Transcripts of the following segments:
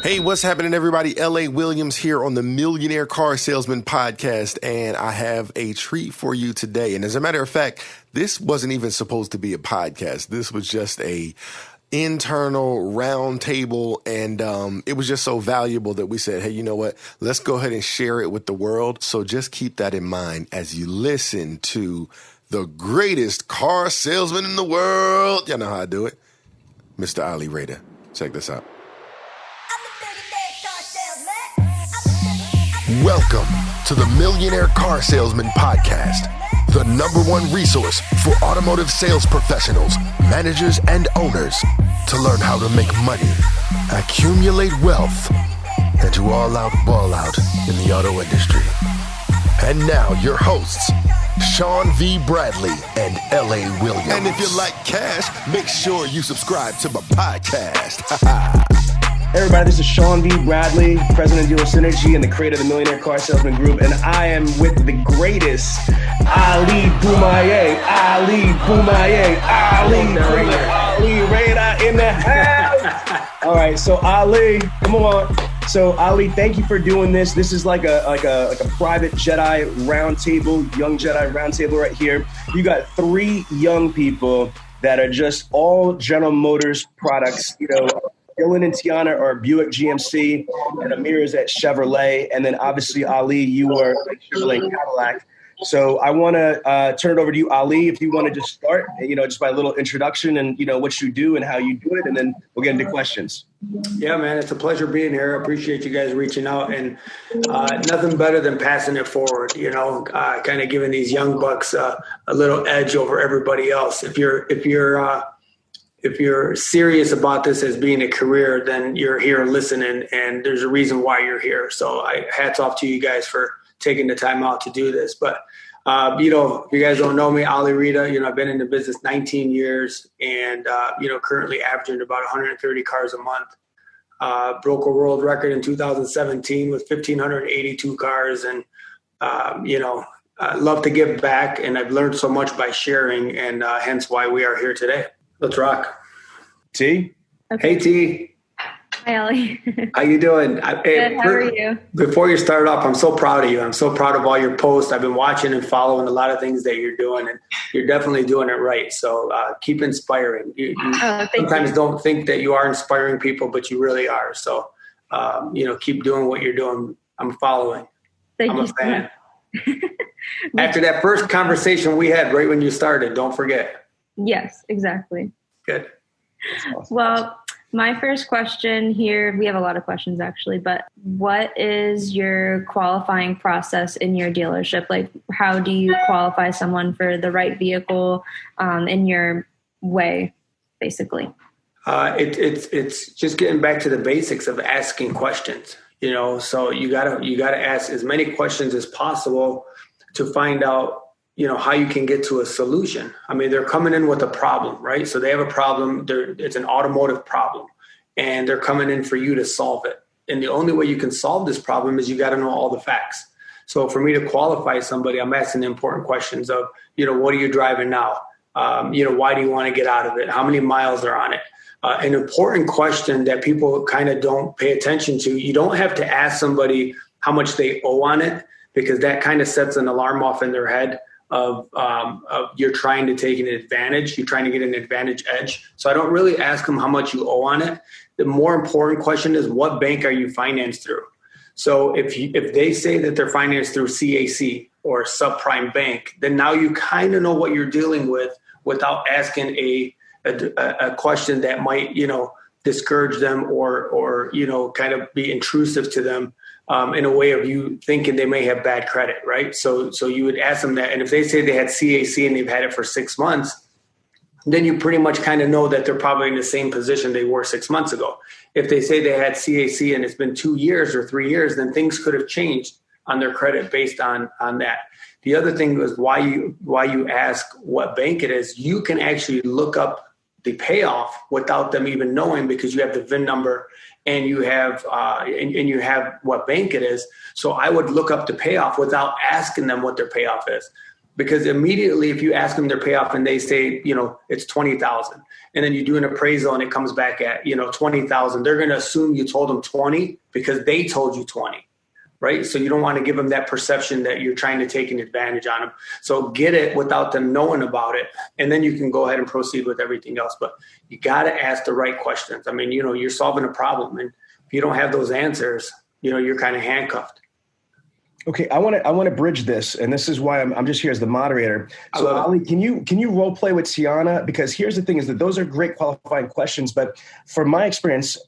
Hey, what's happening, everybody? L.A. Williams here on the Millionaire Car Salesman Podcast, and I have a treat for you today. And as a matter of fact, this wasn't even supposed to be a podcast. This was just a internal roundtable, and it was just so valuable that we said, hey, you know what? Let's go ahead and share it with the world. So just keep that in mind as you listen to the greatest car salesman in the world. Y'all know how I do it. Mr. Ali Reda. Check this out. Welcome to the Millionaire Car Salesman Podcast, the #1 resource for automotive sales professionals, managers, and owners to learn how to make money, accumulate wealth, and to all out ball out in the auto industry. And now your hosts, Sean V. Bradley and L.A. Williams. And if you like cash, make sure you subscribe to my podcast. Hey everybody, this is Sean V. Bradley, President of Dealer Synergy and the creator of the Millionaire Car Salesman Group, and I am with the greatest Ali Reda in the house. All right, so Ali, come on. So Ali, thank you for doing this. This is like a private Jedi roundtable, young Jedi roundtable right here. You got 3 young people that are just all General Motors products, you know. Dylan and Tianna are Buick GMC, and Aamir is at Chevrolet. And then obviously, Ali, you are Chevrolet Cadillac. So I want to turn it over to you, Ali, if you want to just start, you know, just by a little introduction and, you know, what you do and how you do it. And then we'll get into questions. Yeah, man, it's a pleasure being here. I appreciate you guys reaching out, and nothing better than passing it forward, you know, kind of giving these young bucks a little edge over everybody else. If you're serious about this as being a career, then you're here listening, and there's a reason why you're here. So hats off to you guys for taking the time out to do this. But, you know, if you guys don't know me, Ali Reda, you know, I've been in the business 19 years and, you know, currently averaging about 130 cars a month. Broke a world record in 2017 with 1,582 cars. And, you know, I love to give back, and I've learned so much by sharing, and hence why we are here today. Let's rock. T? Okay. Hey, T. Hi, Ali. How you doing? Good. How are you? Before you start off, I'm so proud of you. I'm so proud of all your posts. I've been watching and following a lot of things that you're doing, and you're definitely doing it right. So keep inspiring. You sometimes don't think that you are inspiring people, but you really are. So, you know, keep doing what you're doing. I'm following. I'm a fan. After that first conversation we had right when you started, don't forget. Yes, exactly. Good. Awesome. Well, my first question here, we have a lot of questions actually, but what is your qualifying process in your dealership? Like, how do you qualify someone for the right vehicle in your way, basically? It's just getting back to the basics of asking questions, you know, so you gotta ask as many questions as possible to find out, you know, how you can get to a solution. I mean, they're coming in with a problem, right? So they have a problem. It's an automotive problem, and they're coming in for you to solve it. And the only way you can solve this problem is you got to know all the facts. So for me to qualify somebody, I'm asking the important questions of, you know, what are you driving now? You know, why do you want to get out of it? How many miles are on it? An important question that people kind of don't pay attention to. You don't have to ask somebody how much they owe on it, because that kind of sets an alarm off in their head. Of you're trying to take an advantage, you're trying to get an advantage edge. So I don't really ask them how much you owe on it. The more important question is, what bank are you financed through? So if they say that they're financed through CAC or subprime bank, then now you kind of know what you're dealing with without asking a question that might, you know, discourage them or you know, kind of be intrusive to them. In a way of you thinking they may have bad credit, right? So you would ask them that. And if they say they had CAC and they've had it for 6 months, then you pretty much kind of know that they're probably in the same position they were 6 months ago. If they say they had CAC and it's been 2 years or 3 years, then things could have changed on their credit based on that. The other thing was why you ask what bank it is. You can actually look up the payoff without them even knowing, because you have the VIN number and you have you have what bank it is. So I would look up the payoff without asking them what their payoff is. Because immediately if you ask them their payoff and they say, it's 20,000, and then you do an appraisal and it comes back at, 20,000, they're going to assume you told them 20 because they told you 20. Right. So you don't want to give them that perception that you're trying to take an advantage on them. So get it without them knowing about it. And then you can go ahead and proceed with everything else. But you got to ask the right questions. I mean, you're solving a problem. And if you don't have those answers, you're kind of handcuffed. Okay. I want to bridge this. And this is why I'm just here as the moderator. So Ali, can you role play with Tianna? Because here's the thing is that those are great qualifying questions. But from my experience,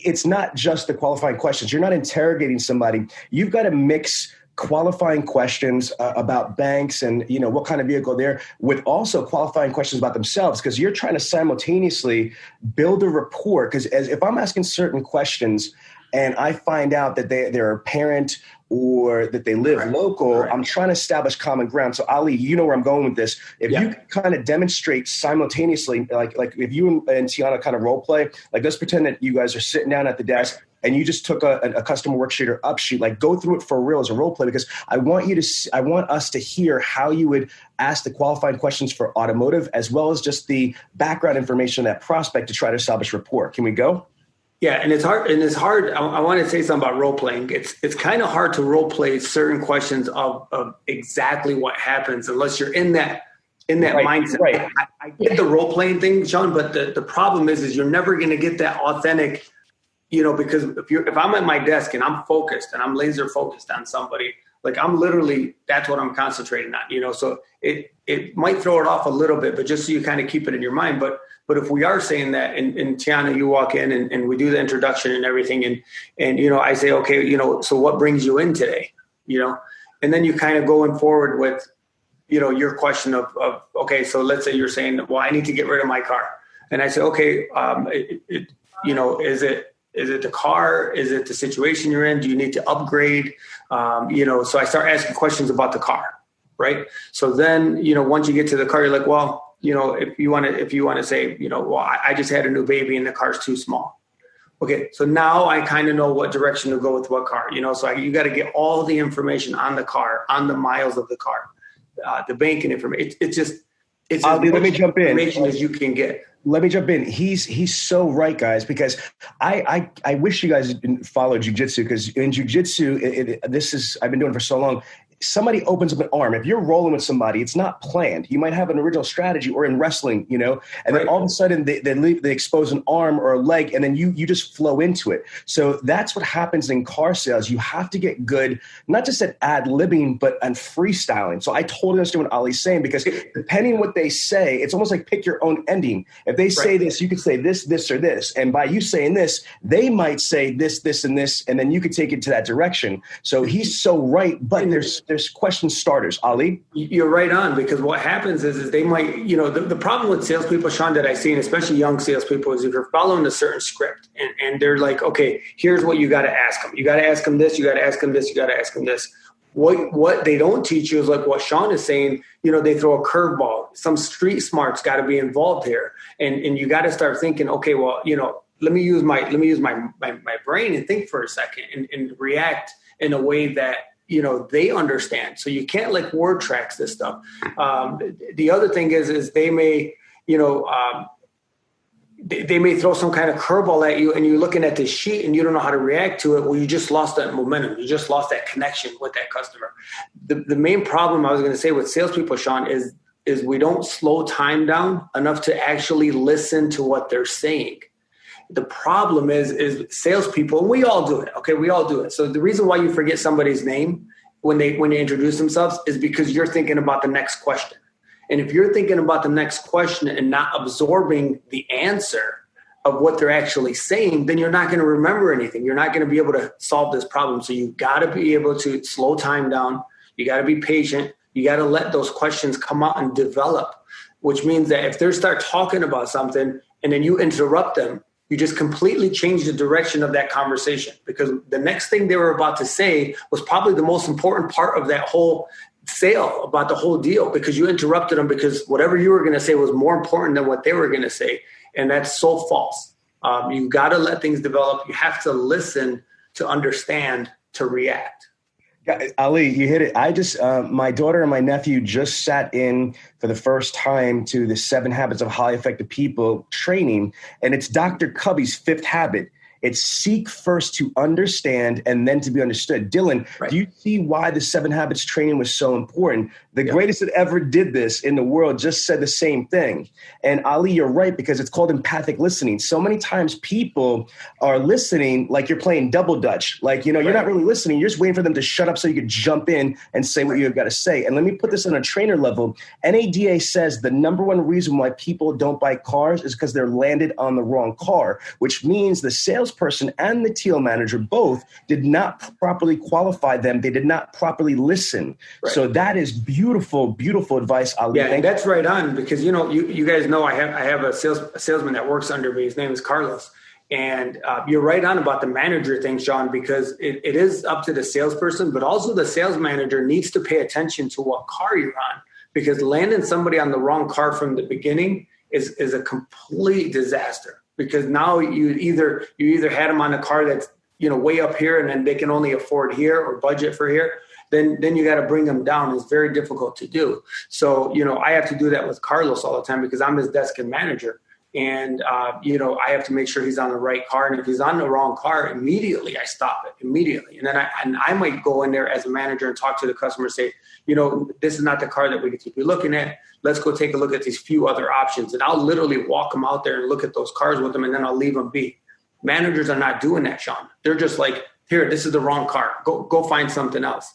it's not just the qualifying questions. You're not interrogating somebody. You've got to mix qualifying questions about banks and, what kind of vehicle they're with, also qualifying questions about themselves, because you're trying to simultaneously build a rapport. Because if I'm asking certain questions and I find out that they're a parent or that they live local, I'm trying to establish common ground. So Ali, you know where I'm going with this. If you kind of demonstrate simultaneously, like if you and Tianna kind of role play, like let's pretend that you guys are sitting down at the desk and you just took a customer worksheet or upsheet, like go through it for real as a role play, because I want us to hear how you would ask the qualifying questions for automotive, as well as just the background information of that prospect to try to establish rapport. Can we go? Yeah, and it's hard. I want to say something about role playing. It's kind of hard to role play certain questions of exactly what happens unless you're in that mindset. Right. I get the role playing thing, Sean, but the problem is you're never going to get that authentic. Because if I'm at my desk and I'm focused and I'm laser focused on somebody, like I'm literally, that's what I'm concentrating on. So it might throw it off a little bit, but just so you kind of keep it in your mind. But if we are saying that, and Tianna, you walk in and we do the introduction and everything, and I say, okay, so what brings you in today? And then you kind of going forward with, your question of okay, so let's say you're saying, well, I need to get rid of my car. And I say, okay, is it the car? Is it the situation you're in? Do you need to upgrade? So I start asking questions about the car, right? So then, once you get to the car, you're like, well, if you want to say, well, I just had a new baby and the car's too small. Okay, so now I kind of know what direction to go with what car, so you got to get all the information on the car, on the miles of the car, the banking information. It's let me jump in. Information as you can get. Let me jump in. He's so right, guys, because I wish you guys didn't follow jiu-jitsu, because in jiu-jitsu, I've been doing it for so long. Somebody opens up an arm. If you're rolling with somebody, it's not planned. You might have an original strategy, or in wrestling, and then all of a sudden they expose an arm or a leg, and then you just flow into it. So that's what happens in car sales. You have to get good, not just at ad-libbing, but on freestyling. So I totally understand what Ali's saying, because depending on what they say, it's almost like pick your own ending. If they say this, you could say this, this, or this. And by you saying this, they might say this, this, and this, and then you could take it to that direction. So he's so right, but there's question starters. Ali? You're right on, because what happens is they might, the problem with salespeople, Sean, that I see, and especially young salespeople, is if you're following a certain script and they're like, okay, here's what you got to ask them. You got to ask them this, you got to ask them this, you got to ask them this. What they don't teach you is like what Sean is saying, they throw a curveball. Some street smarts got to be involved here. And you got to start thinking, okay, well, let me use my brain and think for a second and react in a way that, they understand. So you can't like word tracks this stuff. The other thing is they may, they may throw some kind of curveball at you and you're looking at this sheet and you don't know how to react to it. Well, you just lost that momentum. You just lost that connection with that customer. The main problem I was going to say with salespeople, Sean, is we don't slow time down enough to actually listen to what they're saying. The problem is salespeople, and we all do it. Okay, we all do it. So the reason why you forget somebody's name when they introduce themselves is because you're thinking about the next question. And if you're thinking about the next question and not absorbing the answer of what they're actually saying, then you're not going to remember anything. You're not going to be able to solve this problem. So you've got to be able to slow time down. You got to be patient. You got to let those questions come out and develop, which means that if they start talking about something and then you interrupt them, you just completely change the direction of that conversation, because the next thing they were about to say was probably the most important part of that whole sale, about the whole deal, because you interrupted them, because whatever you were going to say was more important than what they were going to say. And that's so false. You've got to let things develop. You have to listen to understand, to react. Ali, you hit it. I just, my daughter and my nephew just sat in for the first time to the 7 Habits of Highly Effective People training, and it's Dr. Covey's 5th habit. It's seek first to understand and then to be understood. Dylan, do you see why the 7 Habits training was so important? The greatest that ever did this in the world just said the same thing. And Ali, you're right, because it's called empathic listening. So many times people are listening like you're playing double dutch. Like, you're not really listening. You're just waiting for them to shut up so you can jump in and say what you've got to say. And let me put this on a trainer level. NADA says the number one reason why people don't buy cars is because they're landed on the wrong car, which means the salesperson and the TL manager both did not properly qualify them. They did not properly listen. So that is beautiful, beautiful advice, Ali. Yeah, and that's right on, because you guys know I have a salesman that works under me. His name is Carlos, and you're right on about the manager thing, Sean, because it is up to the salesperson, but also the sales manager needs to pay attention to what car you're on, because landing somebody on the wrong car from the beginning is a complete disaster, because now you either had them on a car that's way up here and then they can only afford here or budget for here. Then you got to bring them down. It's very difficult to do. So, I have to do that with Carlos all the time because I'm his desk and manager. And, I have to make sure he's on the right car. And if he's on the wrong car, immediately I stop it immediately. And then I might go in there as a manager and talk to the customer and say, this is not the car that we need to be looking at. Let's go take a look at these few other options. And I'll literally walk them out there and look at those cars with them, and then I'll leave them be. Managers are not doing that, Sean. They're just like, here, this is the wrong car. Go find something else.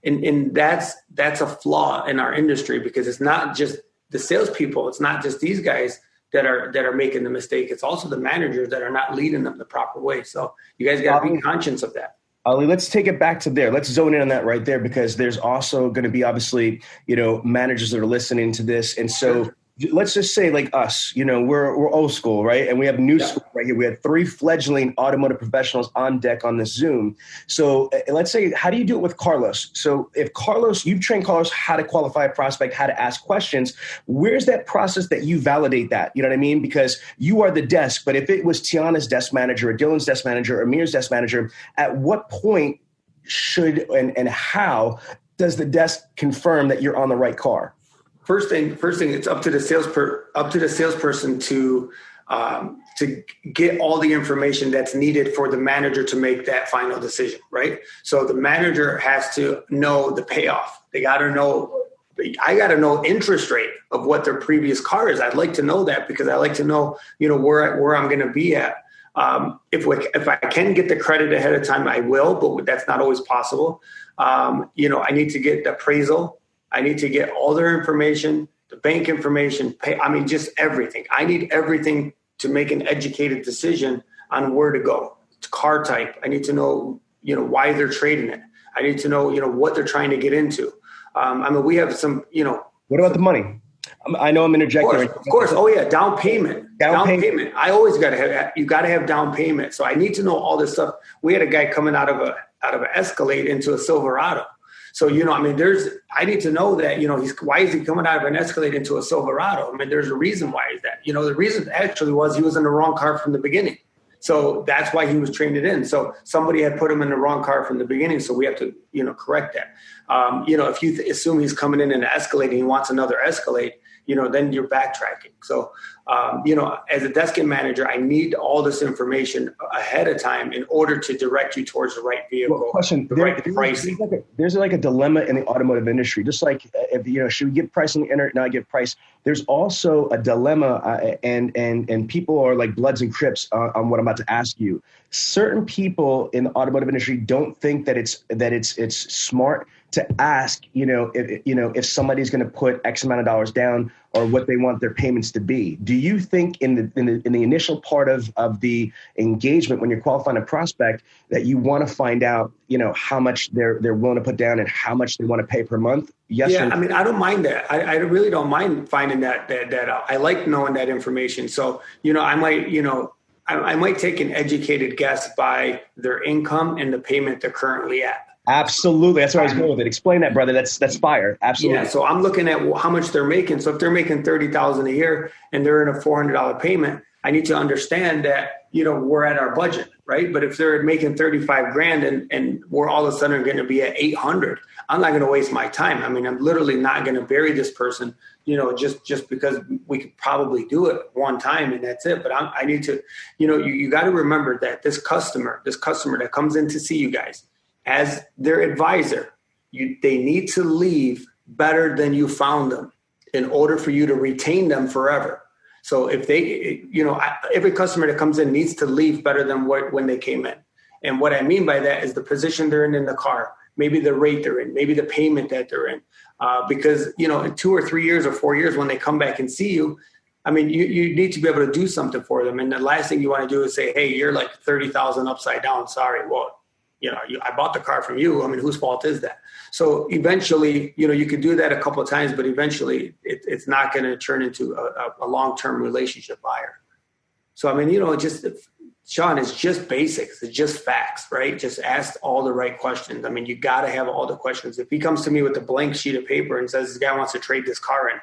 And that's a flaw in our industry, because it's not just the salespeople. It's not just these guys that are making the mistake. It's also the managers that are not leading them the proper way. So you guys got to be conscious of that. Ali, let's take it back to there. Let's zone in on that right there, because there's also going to be obviously, managers that are listening to this. And so let's just say like us, we're old school, right? And we have new school right here. We have 3 fledgling automotive professionals on deck on this Zoom. So let's say, how do you do it with Carlos? So if you've trained Carlos how to qualify a prospect, how to ask questions, where's that process that you validate that? You know what I mean? Because you are the desk, but if it was Tianna's desk manager or Dylan's desk manager or Aamir's desk manager, at what point should and how does the desk confirm that you're on the right car? First thing, it's up to the salesperson to get all the information that's needed for the manager to make that final decision, right? So the manager has to know the payoff. I got to know interest rate of what their previous car is. I'd like to know that, because I like to know, where I'm going to be at. If I can get the credit ahead of time, I will, but that's not always possible. I need to get the appraisal. I need to get all their information, the bank information, just everything. I need everything to make an educated decision on where to go. It's car type. I need to know, why they're trading it. I need to know, what they're trying to get into. We have some, What about the money? I know I'm interjecting. Of course. Oh yeah. Down payment. Down payment. I always got to have down payment. So I need to know all this stuff. We had a guy coming out of an Escalade into a Silverado. So, I need to know that, why is he coming out of an Escalade into a Silverado? There's a reason why is that. The reason actually was he was in the wrong car from the beginning. So that's why he was traded in. So somebody had put him in the wrong car from the beginning. So we have to, correct that. If you assume he's coming in an Escalade and he wants another Escalade, then you're backtracking. So, as a desk manager, I need all this information ahead of time in order to direct you towards the right vehicle. Well, question, pricing. There's like a dilemma in the automotive industry. Just like, should we give price on the internet, not give price? There's also a dilemma, and people are like Bloods and Crips on what I'm about to ask you. Certain people in the automotive industry don't think that it's smart to ask, if somebody's going to put X amount of dollars down or what they want their payments to be. Do you think in the initial part of the engagement when you're qualifying a prospect that you want to find out, how much they're willing to put down and how much they want to pay per month? Yes. Yeah, I don't mind that. I really don't mind finding that I like knowing that information. So, I might take an educated guess by their income and the payment they're currently at. Absolutely. That's where I was going with it. Explain that, brother. That's fire. Absolutely. Yeah. So I'm looking at how much they're making. So if they're making $30,000 a year and they're in a $400 payment, I need to understand that, we're at our budget, right? But if they're making 35 grand and we're all of a sudden going to be at 800, I'm not going to waste my time. I mean, I'm literally not going to bury this person, just because we could probably do it one time and that's it. But I need to, you got to remember that this customer that comes in to see you guys as their advisor, they need to leave better than you found them in order for you to retain them forever. So if they, every customer that comes in needs to leave better than when they came in. And what I mean by that is the position they're in the car, maybe the rate they're in, maybe the payment that they're in. Because, in 2 or 3 years or 4 years, when they come back and see you, I mean, you need to be able to do something for them. And the last thing you want to do is say, hey, you're like 30,000 upside down. Sorry. Well, I bought the car from you. I mean, whose fault is that? So eventually, you could do that a couple of times, but eventually it's not going to turn into a long-term relationship buyer. So, I mean, Sean, it's just basics. It's just facts, right? Just ask all the right questions. I mean, you got to have all the questions. If he comes to me with a blank sheet of paper and says this guy wants to trade this car in,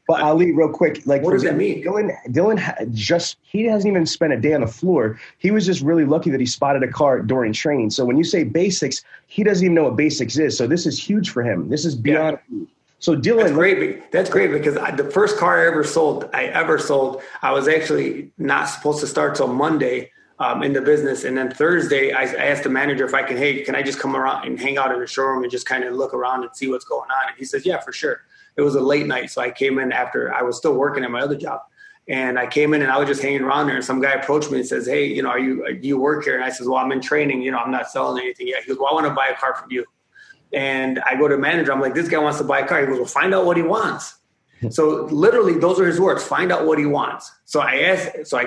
but Ali, real quick, like, what does that mean? Dylan he hasn't even spent a day on the floor. He was just really lucky that he spotted a car during training. So when you say basics, he doesn't even know what basics is. So this is huge for him. This is beyond. Yeah. So Dylan, that's great because the first car I ever sold, I was actually not supposed to start till Monday in the business, and then Thursday I asked the manager if I can I just come around and hang out in the showroom and just kind of look around and see what's going on? And he says, yeah, for sure. It was a late night, so I came in after I was still working at my other job. And I came in and I was just hanging around there. And some guy approached me and says, hey, do you work here? And I says, well, I'm in training. I'm not selling anything yet. He goes, well, I want to buy a car from you. And I go to the manager. I'm like, this guy wants to buy a car. He goes, well, find out what he wants. So literally, those are his words. Find out what he wants. So I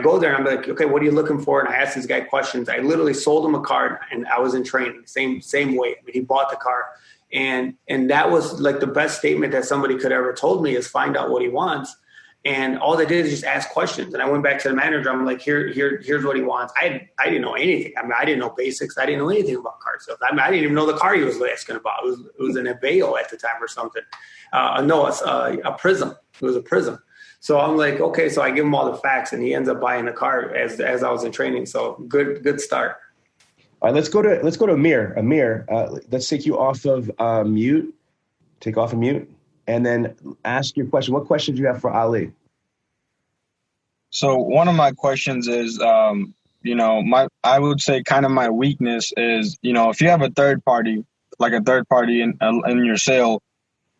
go there and I'm like, okay, what are you looking for? And I asked this guy questions. I literally sold him a car and I was in training. Same way. I mean, he bought the car. And that was like the best statement that somebody could ever told me is find out what he wants. And all they did is just ask questions. And I went back to the manager. I'm like, here's what he wants. I didn't know anything. I mean, I didn't know basics. I didn't know anything about car sales. I mean, I didn't even know the car he was asking about. It was an Aveo at the time or something. No, it's a Prism. It was a Prism. So I'm like, okay. So I give him all the facts, and he ends up buying the car as I was in training. So good start. All right, let's go to Aamir. Aamir, let's take you off of mute. Take off of mute, and then ask your question. What question do you have for Ali? So one of my questions is, I would say kind of my weakness is, if you have a third party in your sale,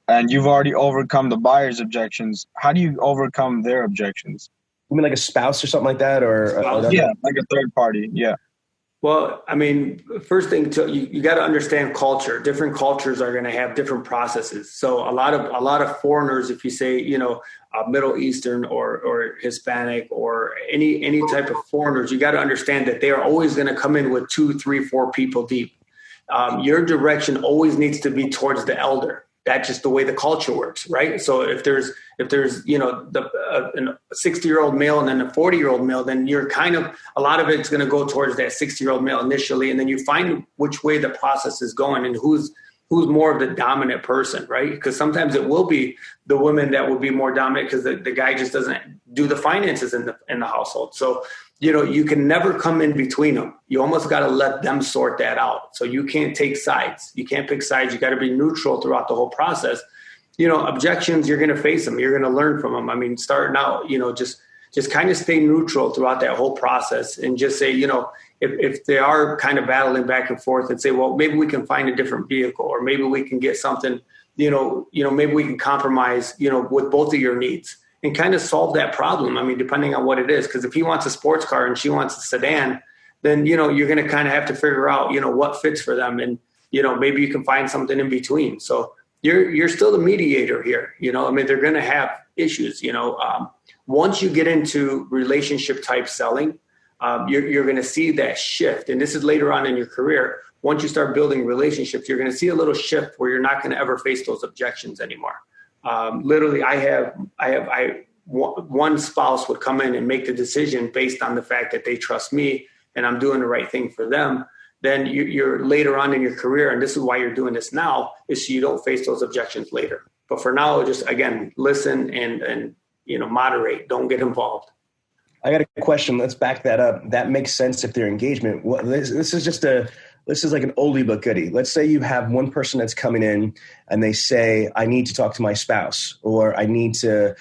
and you've already overcome the buyer's objections, how do you overcome their objections? You mean like a spouse or something like that, or yeah, like a third party, yeah. Well, I mean, first thing you got to understand culture. Different cultures are going to have different processes. So a lot of foreigners, if you say, Middle Eastern or Hispanic or any type of foreigners, you got to understand that they are always going to come in with 2, 3, 4 people deep. Your direction always needs to be towards the elder. That's just the way the culture works, right? So if there's a 60-year-old male and then a 40-year-old male, then you're kind of, a lot of it's going to go towards that 60-year-old male initially, and then you find which way the process is going and who's more of the dominant person, right? Because sometimes it will be the woman that will be more dominant because the guy just doesn't do the finances in the household. So you can never come in between them. You almost got to let them sort that out. So you can't take sides. You can't pick sides. You got to be neutral throughout the whole process. Objections, you're going to face them. You're going to learn from them. I mean, starting out, just kind of stay neutral throughout that whole process and just say, if they are kind of battling back and forth and say, well, maybe we can find a different vehicle or maybe we can get something, maybe we can compromise, with both of your needs. And kind of solve that problem. I mean, depending on what it is, because if he wants a sports car and she wants a sedan, then, you're going to kind of have to figure out, what fits for them. And, maybe you can find something in between. So you're still the mediator here. I mean, they're going to have issues, once you get into relationship type selling, you're going to see that shift. And this is later on in your career. Once you start building relationships, you're going to see a little shift where you're not going to ever face those objections anymore. Literally, one spouse would come in and make the decision based on the fact that they trust me and I'm doing the right thing for them. Then you're later on in your career, and this is why you're doing this now, is so you don't face those objections later. But for now, just again, listen and moderate. Don't get involved. I got a question. Let's back that up. That makes sense if their engagement. Well, this is like an oldie but goodie. Let's say you have one person that's coming in and they say, I need to talk to my spouse, or I need to,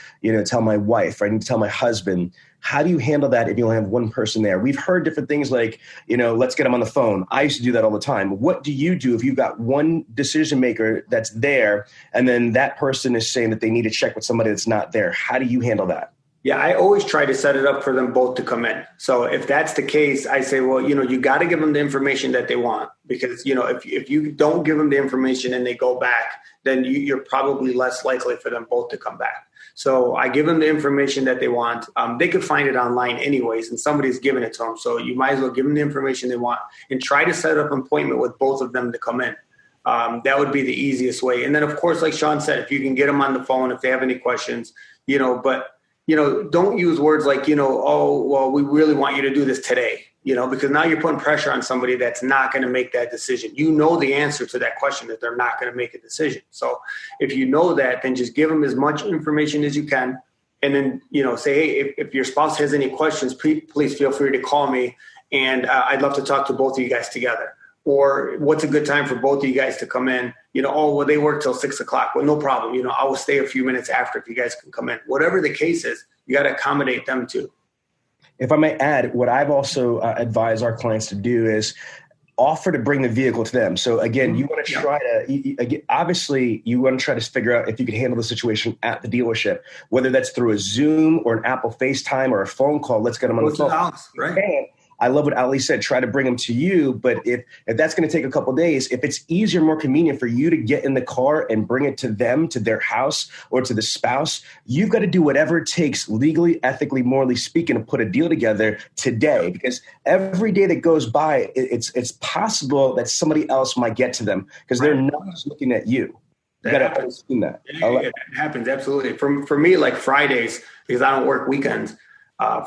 tell my wife, or I need to tell my husband. How do you handle that if you only have one person there? We've heard different things like, let's get them on the phone. I used to do that all the time. What do you do if you've got one decision maker that's there and then that person is saying that they need to check with somebody that's not there? How do you handle that? Yeah, I always try to set it up for them both to come in. So if that's the case, I say, well, you got to give them the information that they want, because, if you don't give them the information and they go back, then you're probably less likely for them both to come back. So I give them the information that they want. They could find it online anyways, and somebody's giving it to them. So you might as well give them the information they want and try to set up an appointment with both of them to come in. That would be the easiest way. And then, of course, like Sean said, if you can get them on the phone, if they have any questions, don't use words like, oh, well, we really want you to do this today, because now you're putting pressure on somebody that's not going to make that decision. You know the answer to that question, that they're not going to make a decision. So if you know that, then just give them as much information as you can. And then, say, hey, if your spouse has any questions, please feel free to call me. And I'd love to talk to both of you guys together. Or what's a good time for both of you guys to come in? They work till 6 o'clock. Well, no problem. I will stay a few minutes after if you guys can come in. Whatever the case is, you got to accommodate them too. If I may add, what I've also advised our clients to do is offer to bring the vehicle to them. So again, you want to try to, obviously you want to try to figure out if you can handle the situation at the dealership, whether that's through a Zoom or an Apple FaceTime or a phone call. Let's get them on the phone. House, right? I love what Ali said, try to bring them to you. But if that's going to take a couple of days, if it's easier, more convenient for you to get in the car and bring it to them, to their house or to the spouse, you've got to do whatever it takes legally, ethically, morally speaking, to put a deal together today. Because every day that goes by, it's possible that somebody else might get to them because they're not just looking at you. You got to understand that. It happens, absolutely. For me, like Fridays, because I don't work weekends,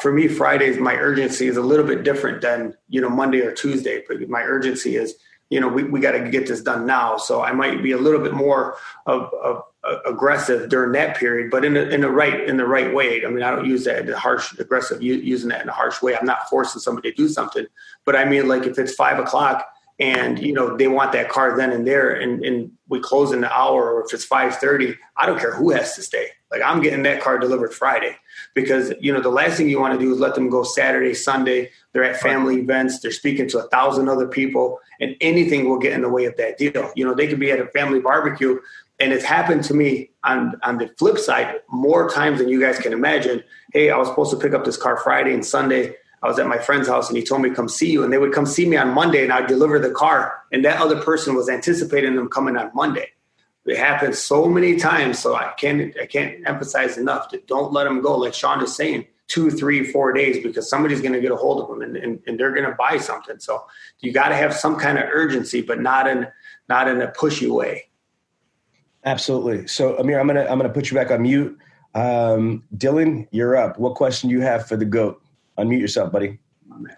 for me, Fridays, my urgency is a little bit different than, Monday or Tuesday. But my urgency is, we got to get this done now. So I might be a little bit more of aggressive during that period, but in the right way. I mean, I don't use that in a harsh, aggressive, using that in a harsh way. I'm not forcing somebody to do something. But I mean, like if it's 5 o'clock and, they want that car then and there and we close in an hour, or if it's 5:30, I don't care who has to stay. Like I'm getting that car delivered Friday. Because, the last thing you want to do is let them go Saturday, Sunday. They're at family events. They're speaking to 1,000 other people, and anything will get in the way of that deal. They could be at a family barbecue, and it's happened to me on the flip side more times than you guys can imagine. Hey, I was supposed to pick up this car Friday, and Sunday I was at my friend's house, and he told me to come see you. And they would come see me on Monday, and I'd deliver the car. And that other person was anticipating them coming on Monday. It happens so many times, so I can't emphasize enough that don't let them go. Like Sean is saying, 2, 3, 4 days, because somebody's going to get a hold of them and they're going to buy something. So you got to have some kind of urgency, but not in a pushy way. Absolutely. So Aamir, I'm gonna put you back on mute. Dylan, you're up. What question do you have for the GOAT? Unmute yourself, buddy.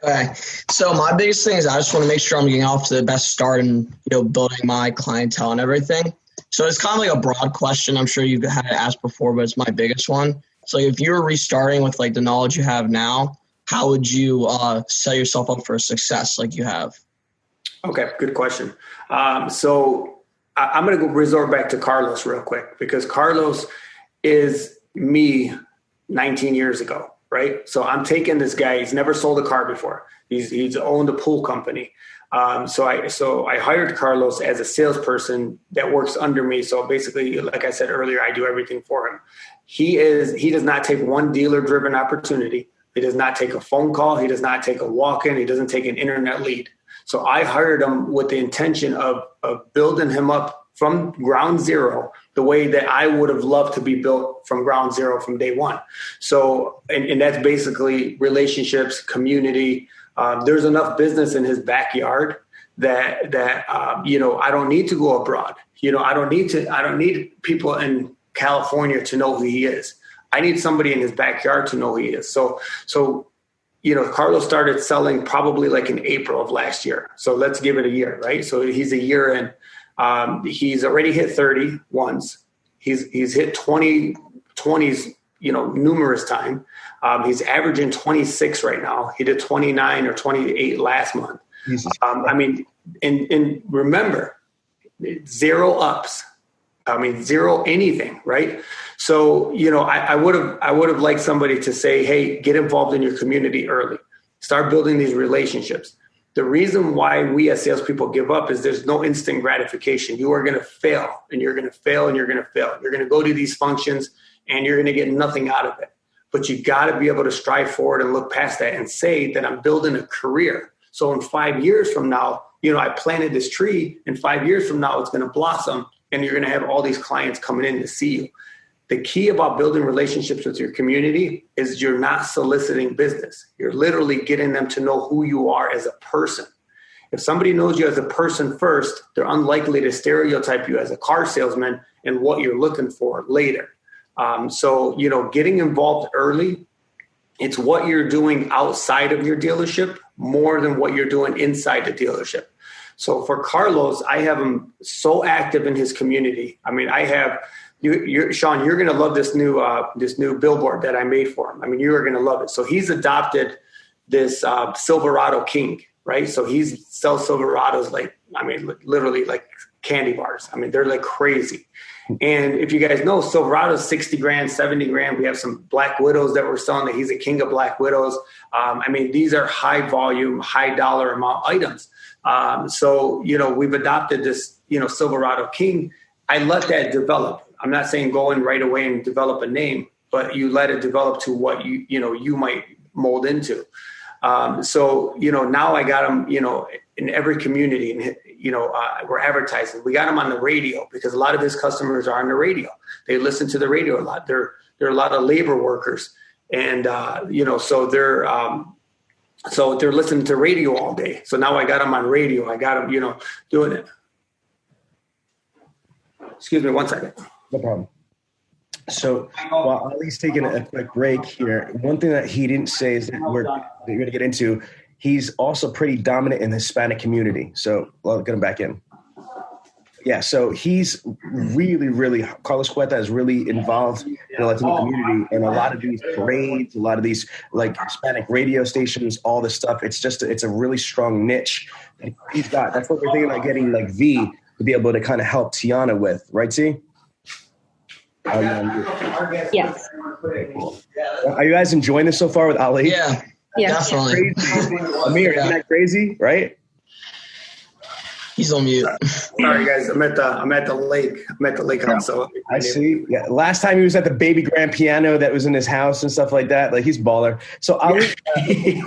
Okay. So my biggest thing is I just want to make sure I'm getting off to the best start and building my clientele and everything. So it's kind of like a broad question. I'm sure you've had it asked before, but it's my biggest one. So if you were restarting with like the knowledge you have now, how would you set yourself up for success like you have? Okay, good question. So I'm going to resort back to Carlos real quick, because Carlos is me 19 years ago, right? So I'm taking this guy. He's never sold a car before. He's owned a pool company. So I hired Carlos as a salesperson that works under me. So basically, like I said earlier, I do everything for him. He does not take one dealer-driven opportunity. He does not take a phone call. He does not take a walk-in. He doesn't take an internet lead. So I hired him with the intention of building him up from ground zero, the way that I would have loved to be built from ground zero from day one. So, and that's basically relationships, community. There's enough business in his backyard that I don't need to go abroad. I don't need people in California to know who he is. I need somebody in his backyard to know who he is. So Carlos started selling probably like in April of last year. So let's give it a year, right? So he's a year in. He's already hit 30 once. He's hit 20s, numerous times. He's averaging 26 right now. He did 29 or 28 last month. And remember, 0 ups. Zero anything, right? So, I would have liked somebody to say, hey, get involved in your community early. Start building these relationships. The reason why we as salespeople give up is there's no instant gratification. You are going to fail, and you're going to fail, and you're going to fail. You're going to go to these functions, and you're going to get nothing out of it. But you got to be able to strive forward and look past that and say that I'm building a career. So in 5 years from now, I planted this tree, and 5 years from now, it's going to blossom, and you're going to have all these clients coming in to see you. The key about building relationships with your community is you're not soliciting business. You're literally getting them to know who you are as a person. If somebody knows you as a person first, they're unlikely to stereotype you as a car salesman and what you're looking for later. So, getting involved early, it's what you're doing outside of your dealership more than what you're doing inside the dealership. So for Carlos, I have him so active in his community. I have Sean, you're going to love this new billboard that I made for him. You are going to love it. So he's adopted this Silverado King, right? So he sells Silverados literally like candy bars. They're like crazy. And if you guys know, Silverado's 60 grand, 70 grand. We have some Black Widows that we're selling that he's a king of Black Widows. These are high volume, high dollar amount items. So we've adopted this, Silverado King. I let that develop. I'm not saying go in right away and develop a name, but you let it develop to what you might mold into. So now I got them, in every community, and we're advertising. We got them on the radio because a lot of his customers are on the radio. They listen to the radio a lot. There are a lot of labor workers, and so they're listening to radio all day. So now I got them on radio. I got them, doing it. Excuse me 1 second. No problem. So while Ali's taking a quick break here, one thing that he didn't say is that we're going to get into, he's also pretty dominant in the Hispanic community. So I'll get him back in. Yeah, so he's really, Carlos Cueta is really involved in the Latino community, and a lot of these parades, a lot of these like Hispanic radio stations, all this stuff. It's a really strong niche that he's got. That's what we're thinking about getting like V to be able to kind of help Tianna with, right, C? Yes. Cool. Are you guys enjoying this so far with Ali? Yeah, yes. definitely. Aamir, isn't that crazy, right? He's on mute. Sorry, guys. I'm at the lake. I'm at the lake house. So I see. Yeah. Last time he was at the baby grand piano that was in his house and stuff like that. Like, he's baller. So Ali,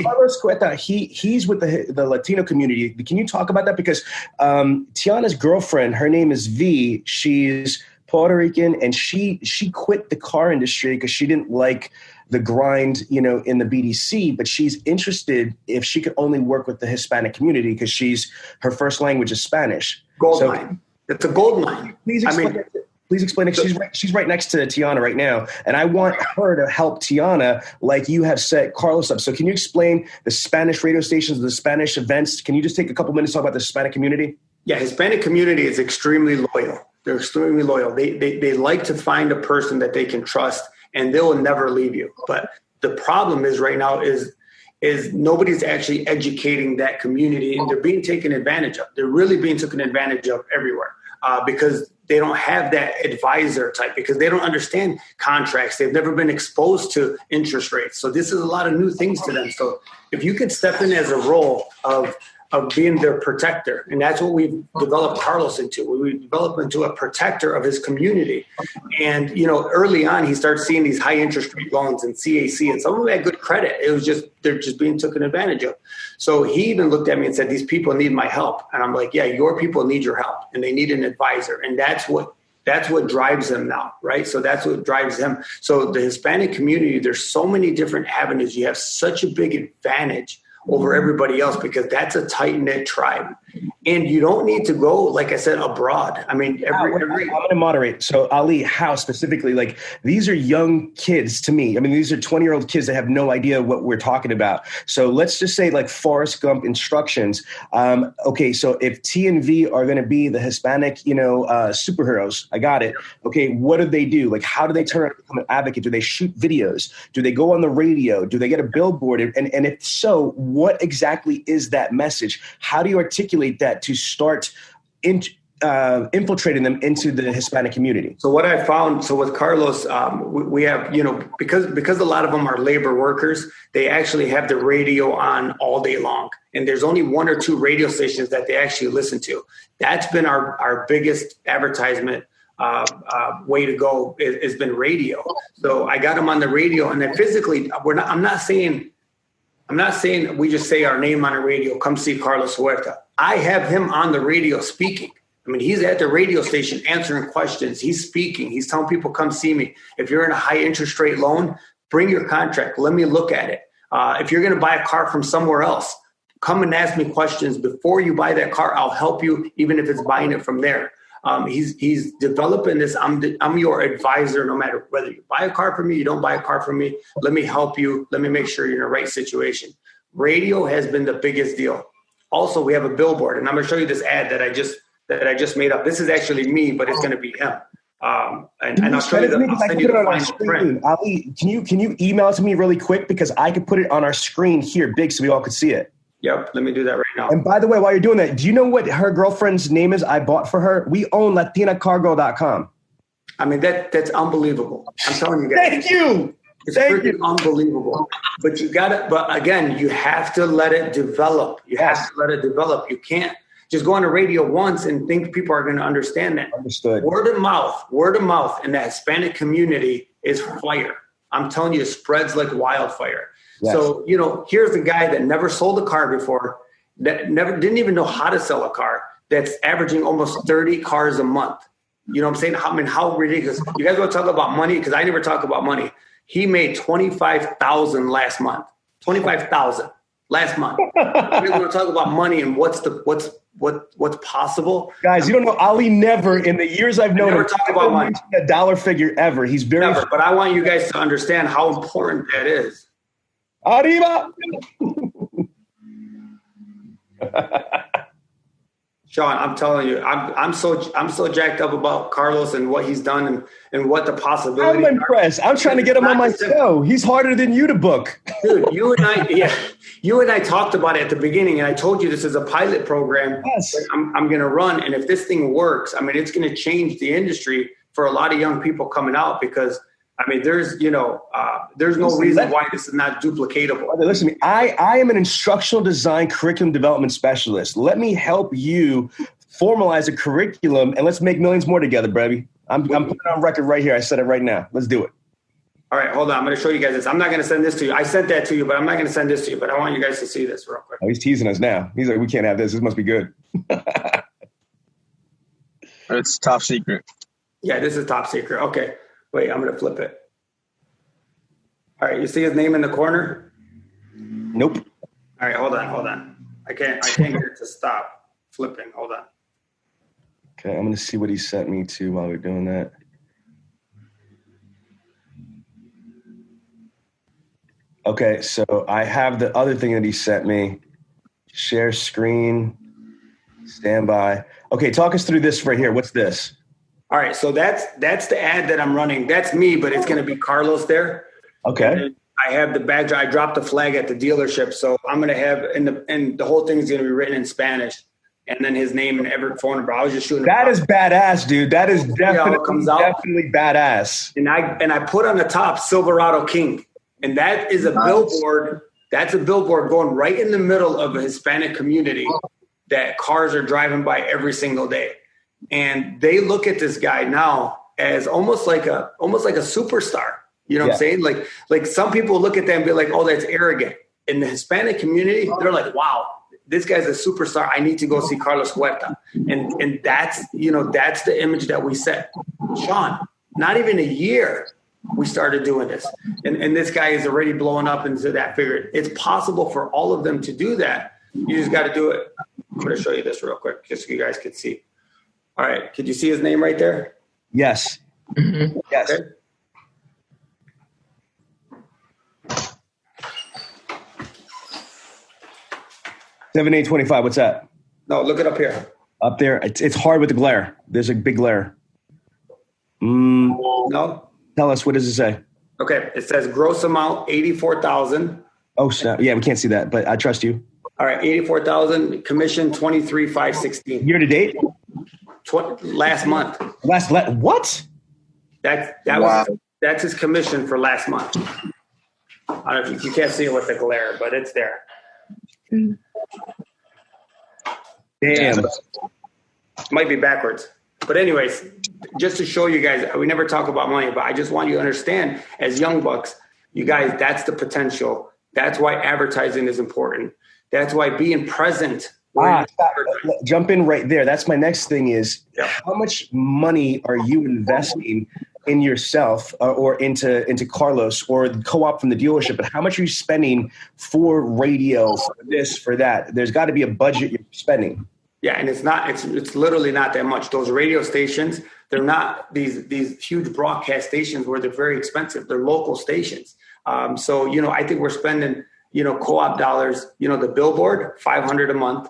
Carlos Cueta, he's with the Latino community. Can you talk about that? Because Tianna's girlfriend, her name is V. She's Puerto Rican, and she quit the car industry because she didn't like the grind, in the BDC, but she's interested if she could only work with the Hispanic community because her first language is Spanish. Gold mine. It's a gold mine. Please explain it. She's right next to Tianna right now, and I want her to help Tianna like you have set Carlos up. So can you explain the Spanish radio stations, the Spanish events? Can you just take a couple minutes to talk about the Hispanic community? Yeah, Hispanic community is extremely loyal. They're extremely loyal. They like to find a person that they can trust, and they will never leave you. But the problem is right now is nobody's actually educating that community, and they're being taken advantage of. They're really being taken advantage of everywhere because they don't have that advisor type, because they don't understand contracts. They've never been exposed to interest rates. So this is a lot of new things to them. So if you could step in as a role of being their protector. And that's what we've developed Carlos into. We developed into a protector of his community. And, early on, he started seeing these high interest rate loans and CAC, and some of them had good credit. It was just, they're just being taken advantage of. So he even looked at me and said, these people need my help. And I'm like, yeah, your people need your help, and they need an advisor. And that's what drives them now, right? So that's what drives them. So the Hispanic community, there's so many different avenues. You have such a big advantage over everybody else, because that's a tight-knit tribe. And you don't need to go, like I said, abroad. I mean, I'm going to moderate. So Ali, how specifically, like, these are young kids to me. I mean, these are 20-year-old kids that have no idea what we're talking about. So let's just say like Forrest Gump instructions. Okay, so if T and V are going to be the Hispanic, superheroes, I got it. Okay, what do they do? Like, how do they turn out to become an advocate? Do they shoot videos? Do they go on the radio? Do they get a billboard? And if so, what exactly is that message? How do you articulate that to start infiltrating them into the Hispanic community? So what I found, so with Carlos, we have, because a lot of them are labor workers, they actually have the radio on all day long. And there's only 1 or 2 radio stations that they actually listen to. That's been our biggest advertisement way to go. It's been radio. So I got them on the radio, and then physically, I'm not saying we just say our name on the radio, come see Carlos Huerta. I have him on the radio speaking. I mean, he's at the radio station answering questions. He's speaking. He's telling people, come see me. If you're in a high interest rate loan, bring your contract. Let me look at it. If you're going to buy a car from somewhere else, come and ask me questions before you buy that car. I'll help you, even if it's buying it from there. He's developing this. I'm your advisor, no matter whether you buy a car from me, you don't buy a car from me. Let me help you. Let me make sure you're in the right situation. Radio has been the biggest deal. Also, we have a billboard, and I'm going to show you this ad that I just made up. This is actually me, but it's going to be him. And I'll show you the screen. Ali, can you email it to me really quick, because I could put it on our screen here big so we all could see it. Yep, let me do that right now. And by the way, while you're doing that, do you know what her girlfriend's name is I bought for her? We own LatinaCargo.com. I mean, that's unbelievable. I'm telling you guys. Thank you. It's freaking unbelievable. But again, you have to let it develop. You have to let it develop. You can't just go on the radio once and think people are going to understand that. Understood. Word of mouth in the Hispanic community is fire. I'm telling you, it spreads like wildfire. Yes. So, here's a guy that never sold a car before, that didn't even know how to sell a car, that's averaging almost 30 cars a month. You know what I'm saying? How ridiculous. You guys want to talk about money? Because I never talk about money. He made $25,000 last month. $25,000 last month. You guys want to talk about money and what's possible? Guys, you don't know, Ali never, in the years I've known him, talk about money. A dollar figure ever. He's very never, but I want you guys to understand how important that is. Arriba! Sean, I'm telling you, I'm so jacked up about Carlos and what he's done and what the possibilities are. I'm impressed. I'm trying to get him on my show. He's harder than you to book. Dude, you and I talked about it at the beginning, and I told you this is a pilot program that I'm going to run. And if this thing works, I mean, it's going to change the industry for a lot of young people coming out, because I mean, there's no reason why this is not duplicatable. Listen to me. I am an instructional design curriculum development specialist. Let me help you formalize a curriculum, and let's make millions more together, baby. I'm putting it on record right here. I said it right now. Let's do it. All right, hold on. I'm going to show you guys this. I'm not going to send this to you. I sent that to you, but I'm not going to send this to you. But I want you guys to see this real quick. Oh, he's teasing us now. He's like, we can't have this. This must be good. It's top secret. Yeah, this is top secret. Okay. Wait, I'm going to flip it. All right, you see his name in the corner? Nope. All right, hold on. I can't get it to stop flipping. Hold on. Okay, I'm going to see what he sent me to while we're doing that. Okay, so I have the other thing that he sent me. Share screen, standby. Okay, talk us through this right here. What's this? All right, so that's the ad that I'm running. That's me, but it's going to be Carlos there. Okay. I have the badge. I dropped the flag at the dealership, so I'm going to have and the whole thing is going to be written in Spanish, and then his name and every phone number. I was just shooting. That is badass, dude. That is definitely badass. And I put on the top Silverado King, and that is a billboard. That's a billboard going right in the middle of a Hispanic community that cars are driving by every single day. And they look at this guy now as almost like a superstar. You know what I'm saying? Like some people look at that and be like, oh, that's arrogant. In the Hispanic community, they're like, wow, this guy's a superstar. I need to go see Carlos Huerta. And that's the image that we set. Sean, not even a year. we started doing this. And this guy is already blowing up into that figure. It's possible for all of them to do that. You just got to do it. I'm going to show you this real quick just so you guys can see. All right. Could you see his name right there? Yes. Mm-hmm. Yes. Okay. $7,825. What's that? No, look it up here. Up there. It's hard with the glare. There's a big glare. No. Tell us, what does it say? Okay. It says gross amount, $84,000. Oh, snap. Yeah, we can't see that, but I trust you. All right. $84,000, commission, $23,516. Year to date? Last month. What? That's his commission for last month. I don't know if you can't see it with the glare, but it's there. Damn. Might be backwards. But anyways, just to show you guys, we never talk about money, but I just want you to understand, as young bucks, you guys, that's the potential. That's why advertising is important. That's why being present. Jump in right there. That's my next thing is, how much money are you investing in yourself or into Carlos or the co-op from the dealership? But how much are you spending for radio, for this, for that? There's got to be a budget you're spending. Yeah, and it's literally not that much. Those radio stations, they're not these huge broadcast stations where they're very expensive. They're local stations. So, I think we're spending, co-op dollars, the billboard, $500 a month,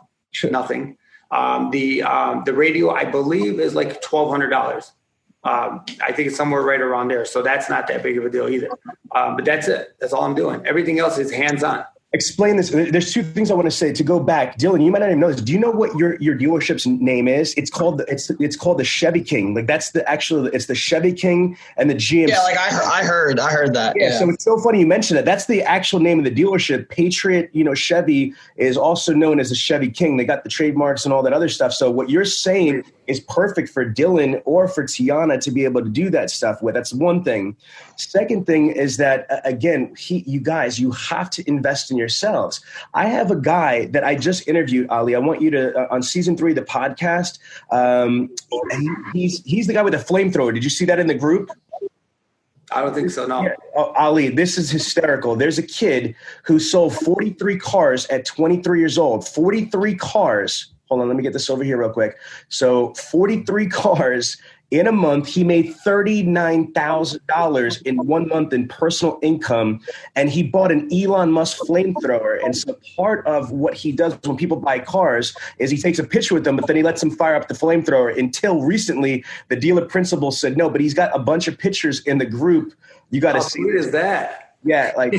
nothing. The radio, I believe, is like $1,200. I think it's somewhere right around there. So that's not that big of a deal either. But that's it. That's all I'm doing. Everything else is hands-on. Explain this. There's two things I want to say to go back. Dylan, you might not even know this. Do you know what your dealership's name is? It's called the Chevy King. Like it's the Chevy King and the GMC. Yeah, like I heard that. Yeah. So it's so funny you mentioned that. That's the actual name of the dealership. Patriot, Chevy is also known as the Chevy King. They got the trademarks and all that other stuff. So what you're saying is perfect for Dylan or for Tianna to be able to do that stuff with. That's one thing. Second thing is that, again, you guys, you have to invest in yourselves. I have a guy that I just interviewed, Ali. I want you to, on season 3 of the podcast, he's the guy with the flamethrower. Did you see that in the group? I don't think so, no. Yeah. Oh, Ali, this is hysterical. There's a kid who sold 43 cars at 23 years old. 43 cars. Hold on, let me get this over here real quick. So 43 cars in a month. He made $39,000 in 1 month in personal income, and he bought an Elon Musk flamethrower. And so part of what he does when people buy cars is he takes a picture with them, but then he lets them fire up the flamethrower. Until recently, the dealer principal said no, but he's got a bunch of pictures in the group. You got to see. How sweet is that? Yeah, like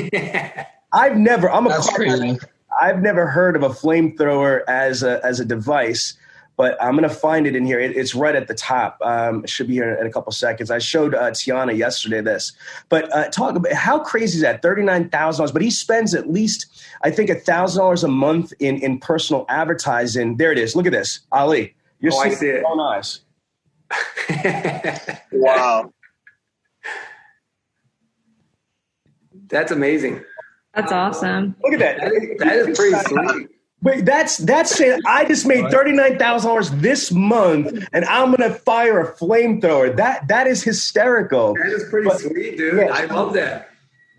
I'm a car guy. I've never heard of a flamethrower as a device, but I'm going to find it in here. It's right at the top. It should be here in a couple seconds. I showed Tianna yesterday this. But talk about how crazy is that? $39,000. But he spends at least, I think, $1,000 a month in personal advertising. There it is. Look at this, Ali. You're seeing I see it. Your own eyes. Wow. That's amazing. That's awesome. Look at that. That is pretty sweet. Wait, that's saying I just made $39,000 this month, and I'm gonna fire a flamethrower. That is hysterical. That is pretty sweet, dude. Yeah. I love that.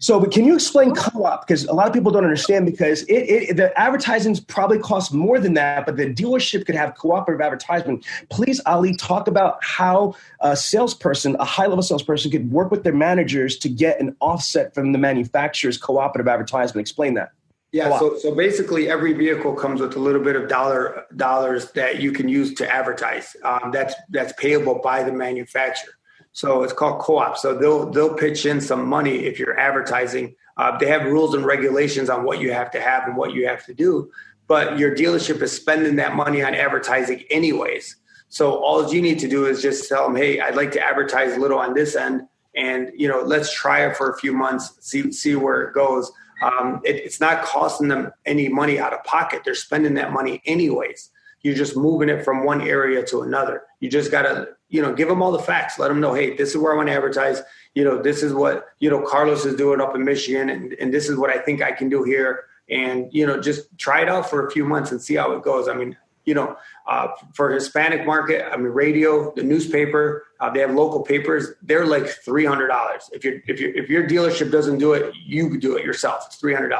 So, but can you explain co-op? Because a lot of people don't understand, because the advertisements probably cost more than that, but the dealership could have cooperative advertisement. Please, Ali, talk about how a high-level salesperson could work with their managers to get an offset from the manufacturer's cooperative advertisement. Explain that. Yeah, so basically every vehicle comes with a little bit of dollars that you can use to advertise. That's payable by the manufacturer. So it's called co-op. So they'll pitch in some money if you're advertising. They have rules and regulations on what you have to have and what you have to do. But your dealership is spending that money on advertising anyways. So all you need to do is just tell them, hey, I'd like to advertise a little on this end. And, let's try it for a few months, see where it goes. It's not costing them any money out of pocket. They're spending that money anyways. You're just moving it from one area to another. You just got to, give them all the facts. Let them know, hey, this is where I want to advertise. This is what, Carlos is doing up in Michigan. And this is what I think I can do here. And, just try it out for a few months and see how it goes. I mean, For Hispanic market, I mean, radio, the newspaper, they have local papers. They're like $300. If your dealership doesn't do it, you do it yourself. It's $300.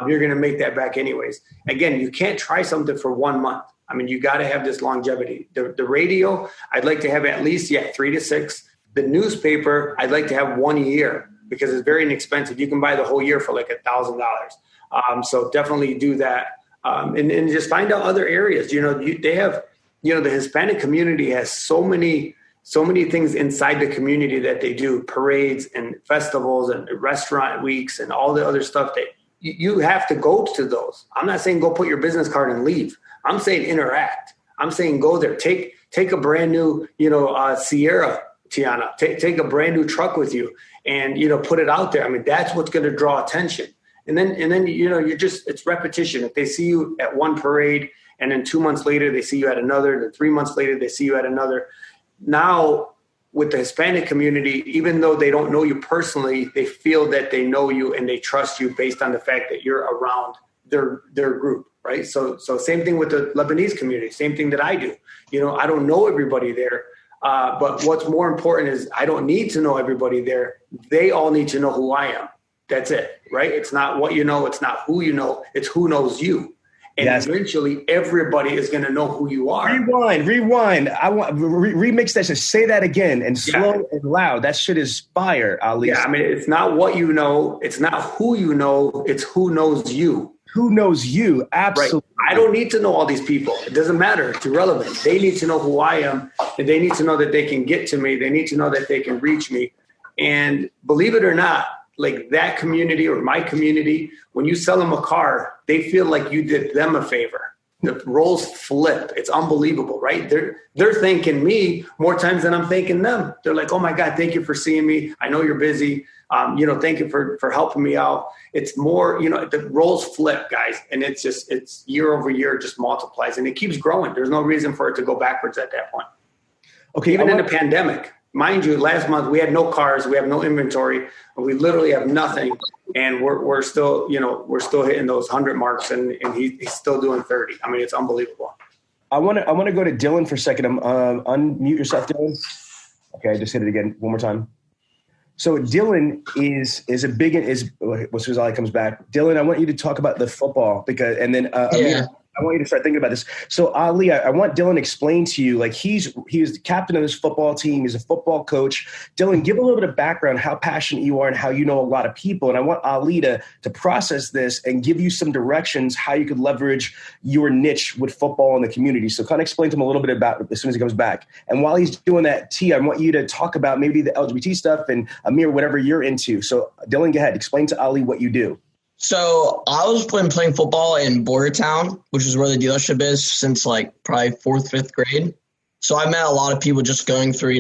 You're going to make that back anyways. Again, you can't try something for 1 month. I mean, you got to have this longevity. The radio, I'd like to have at least 3 to 6. The newspaper, I'd like to have 1 year because it's very inexpensive. You can buy the whole year for like $1,000. So definitely do that. And just find out other areas. They have, the Hispanic community has so many things inside the community that they do, parades and festivals and restaurant weeks and all the other stuff that you have to go to those. I'm not saying go put your business card and leave. I'm saying interact. I'm saying go there. Take a brand new, Sierra, Tianna. Take a brand new truck with you and, put it out there. I mean, that's what's going to draw attention. And then it's repetition. If they see you at one parade and then 2 months later they see you at another, then 3 months later they see you at another. Now with the Hispanic community, even though they don't know you personally, they feel that they know you and they trust you based on the fact that you're around their group, right? So same thing with the Lebanese community, same thing that I do. I don't know everybody there, but what's more important is I don't need to know everybody there. They all need to know who I am. That's it, right? It's not what you know. It's not who you know. It's who knows you. And eventually everybody is going to know who you are. Rewind. I want remix that. Just say that again and slow and loud. That shit is fire, Ali. Yeah, I mean, it's not what you know. It's not who you know. It's who knows you. Who knows you? Absolutely. Right. I don't need to know all these people. It doesn't matter. It's irrelevant. They need to know who I am, and they need to know that they can get to me. They need to know that they can reach me. And believe it or not, like that community or my community, when you sell them a car, they feel like you did them a favor. The roles flip. It's unbelievable, right? They're thanking me more times than I'm thanking them. They're like, oh my God, thank you for seeing me. I know you're busy. Thank you for helping me out. It's more, the roles flip, guys. And it's year over year, just multiplies and it keeps growing. There's no reason for it to go backwards at that point. Okay. Even in the pandemic. Mind you, last month we had no cars, we have no inventory, we literally have nothing, and we're still hitting those 100 marks, and he's still doing 30. I mean, it's unbelievable. I want to go to Dylan for a second. Unmute yourself, Dylan. Okay, I just hit it again one more time. So Dylan is as soon as Ali comes back, Dylan, I want you to talk about the football Aamir, I want you to start thinking about this. So Ali, I want Dylan to explain to you, like he was the captain of this football team. He's a football coach. Dylan, give a little bit of background, how passionate you are and how you know a lot of people. And I want Ali to process this and give you some directions how you could leverage your niche with football in the community. So kind of explain to him a little bit about it as soon as he comes back. And while he's doing that, T, I want you to talk about maybe the LGBT stuff and Aamir, whatever you're into. So Dylan, go ahead. Explain to Ali what you do. So I was playing football in Bordertown, which is where the dealership is, since like probably 4th, 5th grade. So I met a lot of people just going through,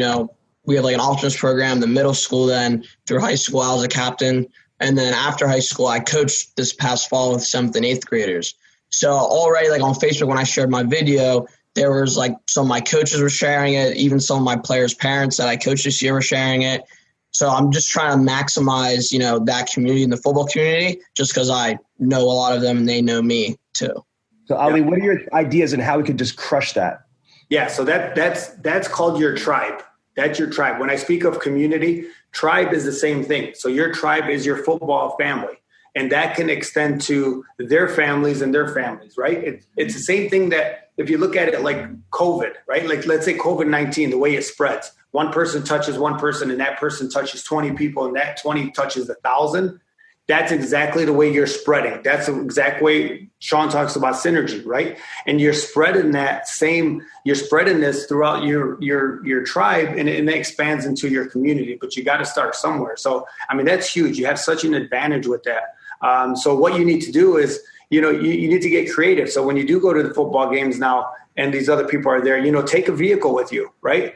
we have like an options program, the middle school, then through high school, I was a captain. And then after high school, I coached this past fall with 7th and 8th graders. So already like on Facebook, when I shared my video, there was like some of my coaches were sharing it. Even some of my players' parents that I coached this year were sharing it. So I'm just trying to maximize, that community in the football community, just because I know a lot of them and they know me too. So Ali, what are your ideas and how we could just crush that? Yeah, so that's called your tribe. That's your tribe. When I speak of community, tribe is the same thing. So your tribe is your football family, and that can extend to their families and their families, right? It's the same thing that if you look at it like COVID, right? Like let's say COVID-19, the way it spreads. One person touches one person and that person touches 20 people and that 20 touches 1,000. That's exactly the way you're spreading. That's the exact way Sean talks about synergy, right? And you're spreading this throughout your tribe and it expands into your community, but you got to start somewhere. So, I mean, that's huge. You have such an advantage with that. So what you need to do is, you need to get creative. So when you do go to the football games now, and these other people are there, take a vehicle with you, right?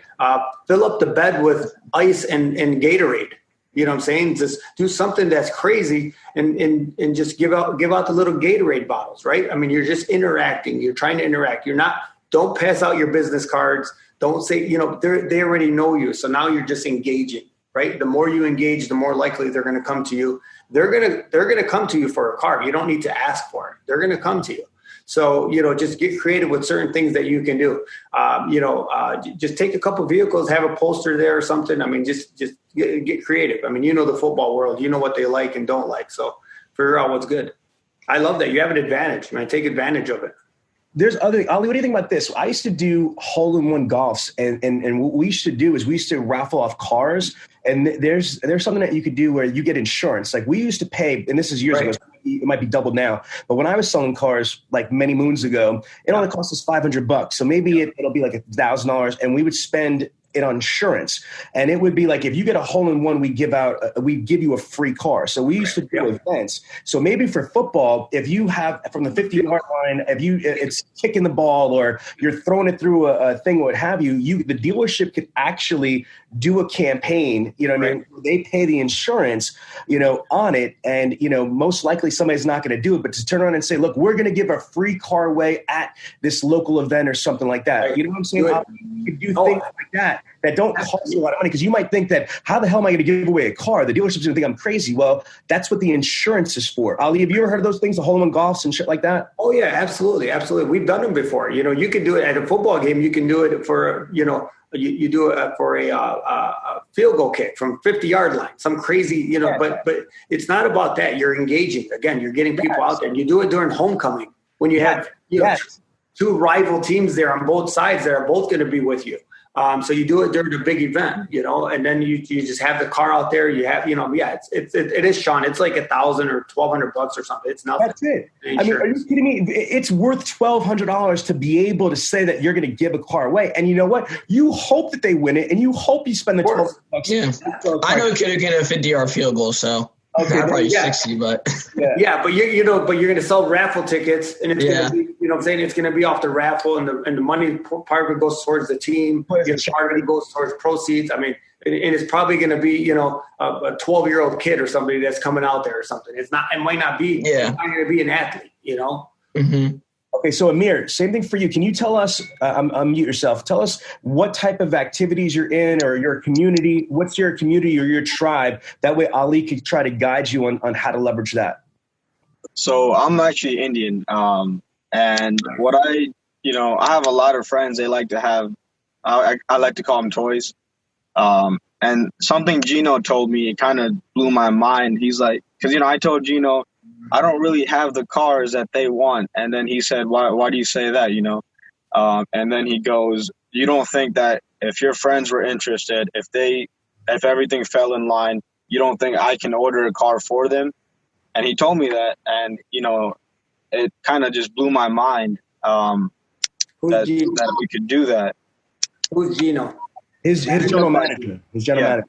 Fill up the bed with ice and Gatorade. You know what I'm saying? Just do something that's crazy and just give out the little Gatorade bottles, right? I mean, you're just interacting. You're trying to interact. Don't pass out your business cards. Don't say, they already know you. So now you're just engaging, right? The more you engage, the more likely they're going to come to you. They're going to come to you for a car. You don't need to ask for it. They're going to come to you. So, just get creative with certain things that you can do. Just take a couple vehicles, have a poster there or something. I mean, just get creative. I mean, the football world, what they like and don't like. So figure out what's good. I love that. You have an advantage, man. Take advantage of it. There's Ali, what do you think about this? I used to do hole-in-one golfs, and what we used to do is we used to raffle off cars, and there's something that you could do where you get insurance. Like we used to pay, and this is years ago, so it might be doubled now, but when I was selling cars like many moons ago, it only cost us $500. So maybe it'll be like $1,000, and we would spend it on insurance. And it would be like, if you get a hole-in-one, we give you a free car. So we used to do events. So maybe for football, if you have from the 50-yard line, it's kicking the ball or you're throwing it through a thing, what have you, the dealership could actually do a campaign, I mean, they pay the insurance, on it. And, most likely somebody's not going to do it, but to turn around and say, look, we're going to give a free car away at this local event or something like that. You know what I'm saying? You could do things like that don't cost you a lot of money, because you might think that, how the hell am I going to give away a car? The dealership's going to think I'm crazy. Well, that's what the insurance is for. Ali, have you ever heard of those things, the hole-in-one golfs and shit like that? Oh, yeah, absolutely. Absolutely. We've done them before. You can do it at a football game. You can do it for, you do it for a field goal kick from 50-yard line, some crazy, but it's not about that. You're engaging. Again, you're getting people out there. And you do it during homecoming when you have two rival teams there on both sides that are both going to be with you. So you do it during a big event, and then you just have the car out there. You have, it is, Sean. It's like $1,000 or $1,200 or something. It's nothing. That's it. I mean, are you kidding me? It's worth $1,200 to be able to say that you're going to give a car away. And you know what? You hope that they win it, and you hope you spend the $1,200. Yeah, I know a kid who can hit a 50-yard field goal, so. Okay, probably 60, but but you're going to sell raffle tickets, and it's going to be, what I'm saying, it's going to be off the raffle, and the money part of it goes towards the team. Part of it goes towards proceeds. I mean, and it's probably going to be, a 12-year-old kid or somebody that's coming out there or something. It might not be. It's not going to be an athlete. Mm-hmm. Okay, so Aamir, same thing for you. Can you tell us, unmute yourself, tell us what type of activities you're in or your community, what's your community or your tribe? That way Ali could try to guide you on how to leverage that. So I'm actually Indian. And what I have a lot of friends, they like to have, I like to call them toys. And something Gino told me, it kind of blew my mind. He's like, because, I told Gino, I don't really have the cars that they want. And then he said, why do you say that, And then he goes, you don't think that if your friends were interested, if everything fell in line, you don't think I can order a car for them? And he told me that, and, it kind of just blew my mind that we could do that. Who's Gino? His general manager. His general manager.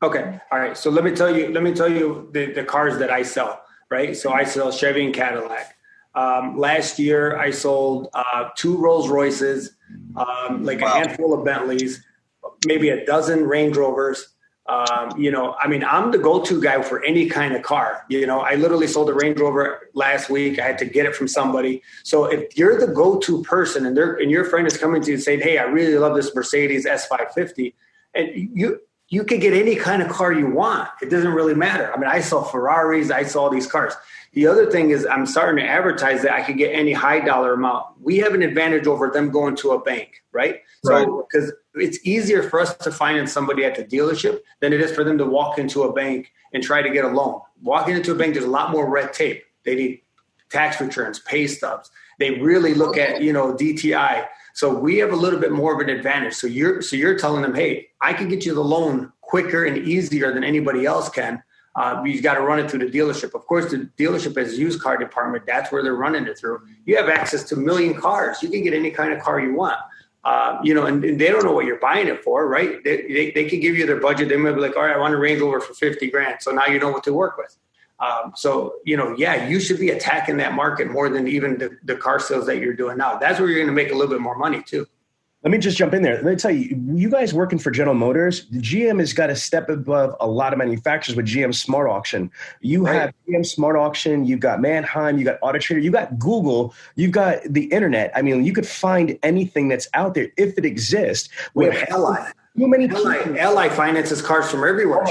Okay. All right. So let me tell you the cars that I sell. Right. So I sell Chevy and Cadillac. Last year I sold 2 Rolls Royces, like a handful of Bentleys, maybe a dozen Range Rovers. I'm the go-to guy for any kind of car. I literally sold a Range Rover last week. I had to get it from somebody. So if you're the go-to person and your friend is coming to you and saying, hey, I really love this Mercedes S550, and you can get any kind of car you want. It doesn't really matter. I mean, I sell Ferraris. I sell these cars. The other thing is I'm starting to advertise that I can get any high dollar amount. We have an advantage over them going to a bank, right? So because it's easier for us to finance somebody at the dealership than it is for them to walk into a bank and try to get a loan. Walking into a bank, there's a lot more red tape. They need tax returns, pay stubs. They really look at, DTI. So we have a little bit more of an advantage. So you're telling them, hey, I can get you the loan quicker and easier than anybody else can. You've got to run it through the dealership. Of course, the dealership has a used car department. That's where they're running it through. You have access to a million cars. You can get any kind of car you want. And they don't know what you're buying it for, right? They can give you their budget. They might be like, all right, I want a Range Rover for $50,000. So now you know what to work with. You should be attacking that market more than even the car sales that you're doing now. That's where you're going to make a little bit more money too. Let me just jump in there. Let me tell you, you guys working for General Motors, GM has got a step above a lot of manufacturers with GM Smart Auction. You have GM Smart Auction, you've got Manheim, you got Auto Trader, you got Google, you've got the internet. I mean, you could find anything that's out there if it exists. too many people, Ally finances cars from everywhere.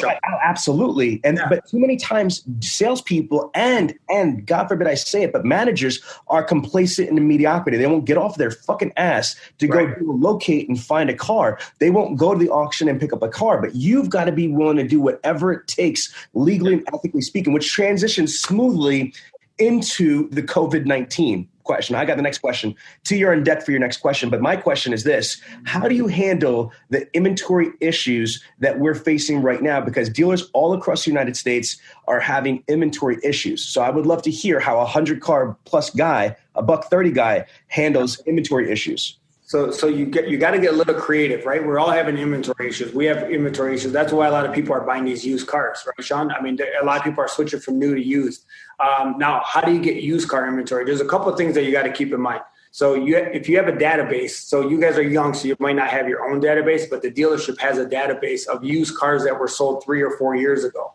Absolutely. But too many times salespeople and God forbid I say it, but managers are complacent in the mediocrity. They won't get off their fucking ass to go locate and find a car. They won't go to the auction and pick up a car, but you've got to be willing to do whatever it takes legally and ethically speaking, which transitions smoothly into the COVID-19 question. I got the next question. T, you're in debt for your next question, but my question is this. How do you handle the inventory issues that we're facing right now? Because dealers all across the United States are having inventory issues. So I would love to hear how a 100-car plus guy, a $130 guy, handles inventory issues. So you got to get a little creative, right? We're all having inventory issues. We have inventory issues. That's why a lot of people are buying these used cars, right, Sean? I mean, a lot of people are switching from new to used. Now, how do you get used car inventory? There's a couple of things that you got to keep in mind. So if you have a database, so you guys are young, so you might not have your own database, but the dealership has a database of used cars that were sold 3 or 4 years ago.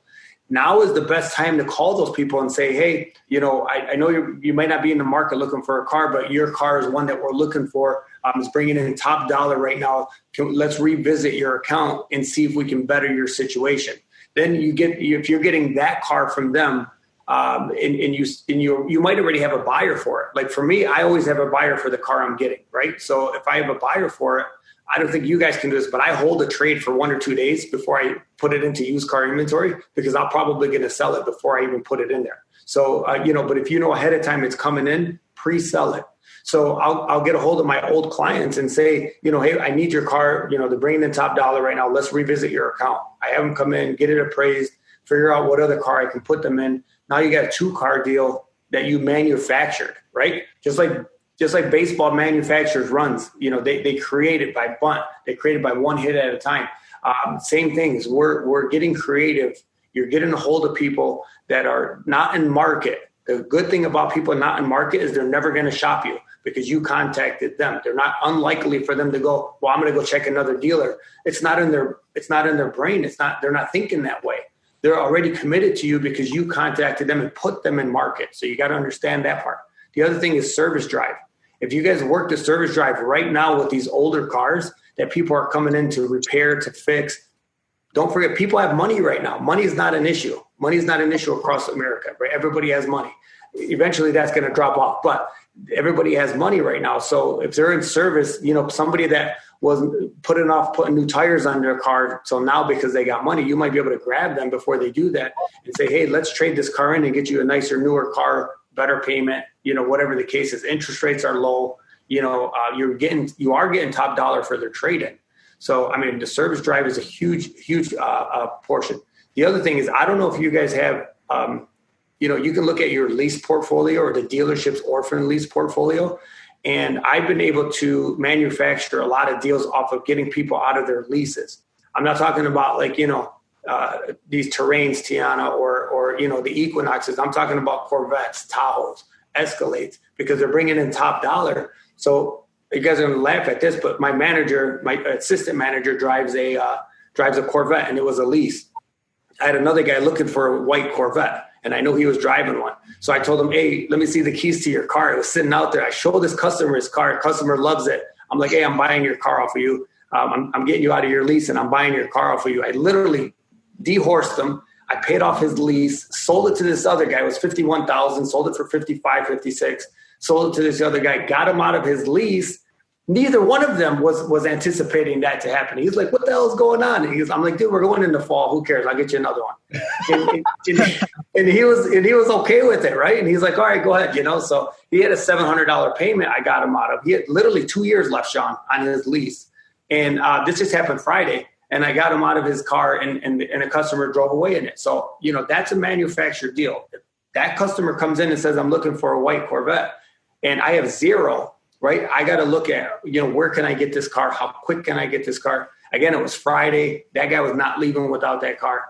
Now is the best time to call those people and say, hey, I know you might not be in the market looking for a car, but your car is one that we're looking for. It's bringing in top dollar right now. Let's revisit your account and see if we can better your situation. Then if you're getting that car from them, and you might already have a buyer for it. Like for me, I always have a buyer for the car I'm getting, right? So if I have a buyer for it, I don't think you guys can do this, but I hold a trade for 1 or 2 days before I put it into used car inventory because I'm probably going to sell it before I even put it in there. So, but if you know ahead of time it's coming in, pre-sell it. So I'll get a hold of my old clients and say, hey, I need your car. They're bringing in top dollar right now. Let's revisit your account. I have them come in, get it appraised, figure out what other car I can put them in. Now you got a 2-car deal that you manufactured, right? Just like baseball manufacturers runs, they create it by bunt. They create it by one hit at a time. Same things. We're getting creative. You're getting a hold of people that are not in market. The good thing about people not in market is they're never going to shop you because you contacted them. They're not unlikely for them to go, well, I'm going to go check another dealer. It's not in their brain. They're not thinking that way. They're already committed to you because you contacted them and put them in market. So you got to understand that part. The other thing is service drive. If you guys work the service drive right now with these older cars that people are coming in to repair, to fix, don't forget, people have money right now. Money is not an issue. Money is not an issue across America, right? Everybody has money. Eventually that's going to drop off, but everybody has money right now. So if they're in service, somebody that was putting new tires on their car, so now because they got money, you might be able to grab them before they do that and say, hey, let's trade this car in and get you a nicer, newer car, better payment, whatever the case is. Interest rates are low, you are getting top dollar for their trade-in. So, I mean, the service drive is a huge portion. The other thing is, I don't know if you guys have, you can look at your lease portfolio or the dealership's orphan lease portfolio. And I've been able to manufacture a lot of deals off of getting people out of their leases. I'm not talking about these Terrains, Tianna, or the Equinoxes. I'm talking about Corvettes, Tahoes, Escalades, because they're bringing in top dollar. So you guys are going to laugh at this, but my assistant manager drives a Corvette, and it was a lease. I had another guy looking for a white Corvette, and I know he was driving one. So I told him, hey, let me see the keys to your car. It was sitting out there. I showed this customer his car. Customer loves it. I'm like, hey, I'm buying your car off of you. I'm getting you out of your lease, and I'm buying your car off of you. I literally dehorsed him. I paid off his lease, sold it to this other guy. It was $51,000, sold it for $55,000, $56,000, sold it to this other guy, got him out of his lease. Neither one of them was anticipating that to happen. He's like, what the hell is going on? And I'm like, dude, we're going in the fall. Who cares? I'll get you another one. and he was okay with it, right? And he's like, all right, go ahead. So he had a $700 payment I got him out of. He had literally 2 years left, Sean, on his lease. And this just happened Friday. And I got him out of his car, and a customer drove away in it. So, that's a manufactured deal. If that customer comes in and says, I'm looking for a white Corvette, and I have zero, right? I got to look at, where can I get this car? How quick can I get this car? Again, it was Friday. That guy was not leaving without that car.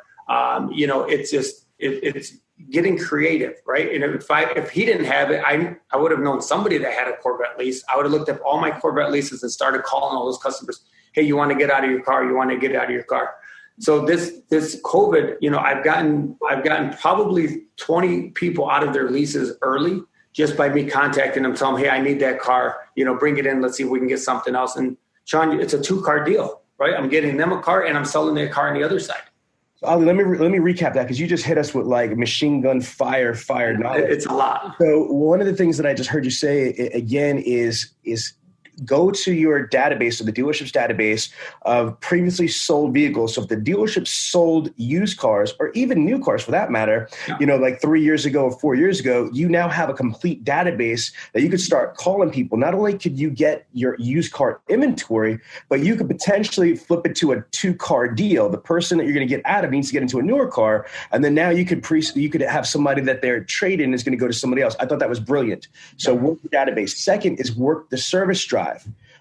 It's getting creative, right? And if he didn't have it, I would have known somebody that had a Corvette lease. I would have looked up all my Corvette leases and started calling all those customers. Hey, you want to get out of your car? You want to get out of your car? So this COVID, I've gotten probably 20 people out of their leases early just by me contacting them, telling them, hey, I need that car, bring it in. Let's see if we can get something else. And Sean, it's a 2-car deal. right? I'm getting them a car and I'm selling their car on the other side. So Ali, let me recap that, because you just hit us with like machine gun fire knowledge. It's a lot. So one of the things that I just heard you say again is go to your database, or the dealership's database of previously sold vehicles. So if the dealership sold used cars, or even new cars for that matter, like 3 years ago or 4 years ago, you now have a complete database that you could start calling people. Not only could you get your used car inventory, but you could potentially flip it to a 2-car deal. The person that you're going to get out of needs to get into a newer car. And then now you could have somebody that their trade-in is going to go to somebody else. I thought that was brilliant. So work the database. Second is work the service drive.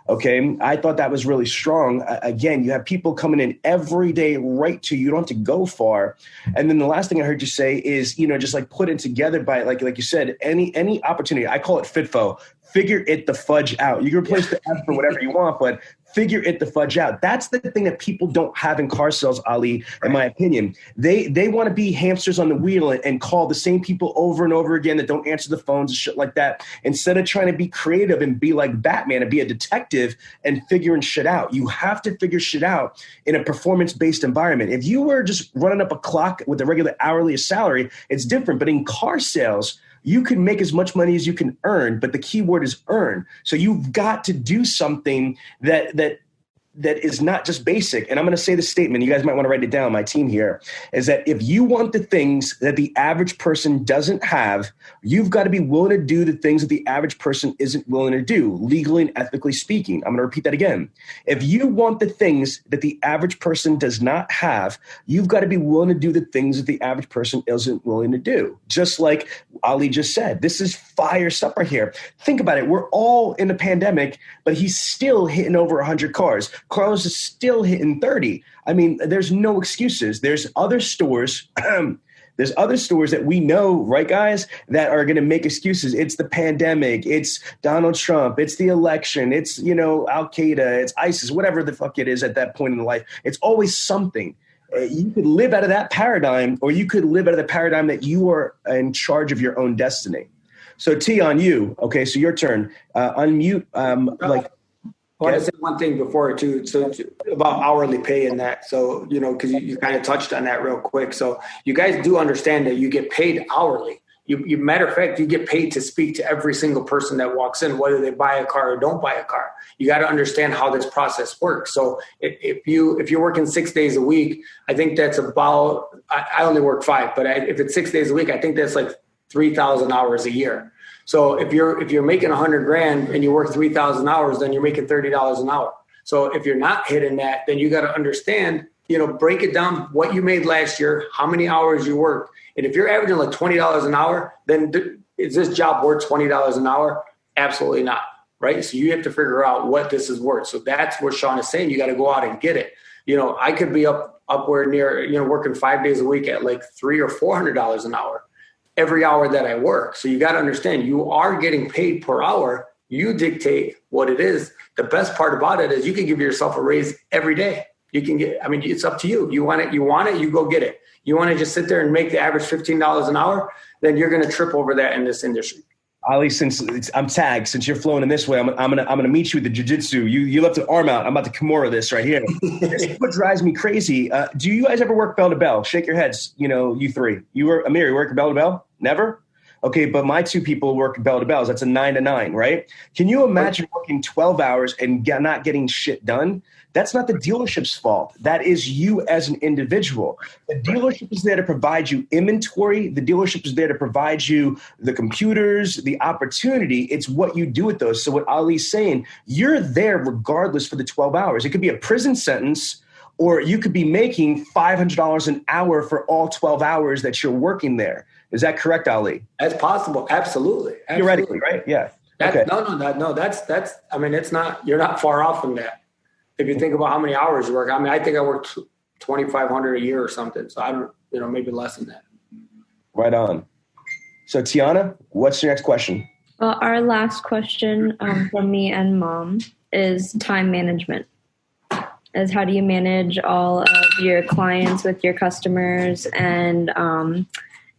Okay. I thought that was really strong. Again, you have people coming in every day right to you. You don't have to go far. And then the last thing I heard you say is, just like put it together by like you said, any opportunity. I call it FITFO. Figure it the fudge out. You can replace the F for whatever you want, but figure it the fudge out. That's the thing that people don't have in car sales, Ali, in my opinion. They want to be hamsters on the wheel and call the same people over and over again that don't answer the phones and shit like that, instead of trying to be creative and be like Batman and be a detective and figuring shit out. You have to figure shit out in a performance-based environment. If you were just running up a clock with a regular hourly salary, it's different. But in car sales, you can make as much money as you can earn, but the key word is earn. So you've got to do something that is not just basic. And I'm going to say the statement, you guys might want to write it down, my team here, is that if you want the things that the average person doesn't have, you've got to be willing to do the things that the average person isn't willing to do, legally and ethically speaking. I'm going to repeat that again. If you want the things that the average person does not have, you've got to be willing to do the things that the average person isn't willing to do. Just like Ali just said, this is fire stuff right here. Think about it. We're all in a pandemic, but he's still hitting over 100 cars. Carlos is still hitting 30. I mean, there's no excuses. There's other stores. There's other stores that we know, right, guys, that are going to make excuses. It's the pandemic. It's Donald Trump. It's the election. It's, Al-Qaeda. It's ISIS, whatever the fuck it is at that point in life. It's always something. You could live out of that paradigm, or you could live out of the paradigm that you are in charge of your own destiny. So T, on you. Okay, so your turn. Unmute. I want to say one thing before too, so about hourly pay and that. So, because you kind of touched on that real quick. So you guys do understand that you get paid hourly. You matter of fact, you get paid to speak to every single person that walks in, whether they buy a car or don't buy a car. You got to understand how this process works. So if you're working 6 days a week, I think that's about, I only work 5, but if it's 6 days a week, I think that's like 3,000 hours a year. So if you're making $100,000 and you work 3,000 hours, then you're making $30 an hour. So if you're not hitting that, then you got to understand, break it down what you made last year, how many hours you worked. And if you're averaging like $20 an hour, then is this job worth $20 an hour? Absolutely not. Right. So you have to figure out what this is worth. So that's what Sean is saying. You got to go out and get it. I could be upward near, working 5 days a week at like $300 or $400 an hour every hour that I work. So you got to understand, you are getting paid per hour. You dictate what it is. The best part about it is you can give yourself a raise every day. You can it's up to you. You want it, you go get it. You want to just sit there and make the average $15 an hour, then you're going to trip over that in this industry. Ali, since I'm tagged, since you're flowing in this way, I'm gonna meet you with the jiu-jitsu. You left an arm out. I'm about to Kimura this right here. This is what drives me crazy. Do you guys ever work bell to bell? Shake your heads. You three. Aamir, you work bell to bell? Never? Okay, but my 2 people work bell to bells. That's a 9 to 9, right? Can you imagine working 12 hours and not getting shit done? That's not the dealership's fault. That is you as an individual. The dealership is there to provide you inventory. The dealership is there to provide you the computers, the opportunity. It's what you do with those. So what Ali's saying, you're there regardless for the 12 hours. It could be a prison sentence, or you could be making $500 an hour for all 12 hours that you're working there. Is that correct, Ali? That's possible. Absolutely. Theoretically, right? Yeah. Okay. No. That's. It's not. You're not far off from that. If you think about how many hours you work, I think I work 2,500 a year or something. So I don't, maybe less than that. Right on. So Tianna, what's your next question? Well, our last question from me and Mom is time management. Is how do you manage all of your clients with your customers and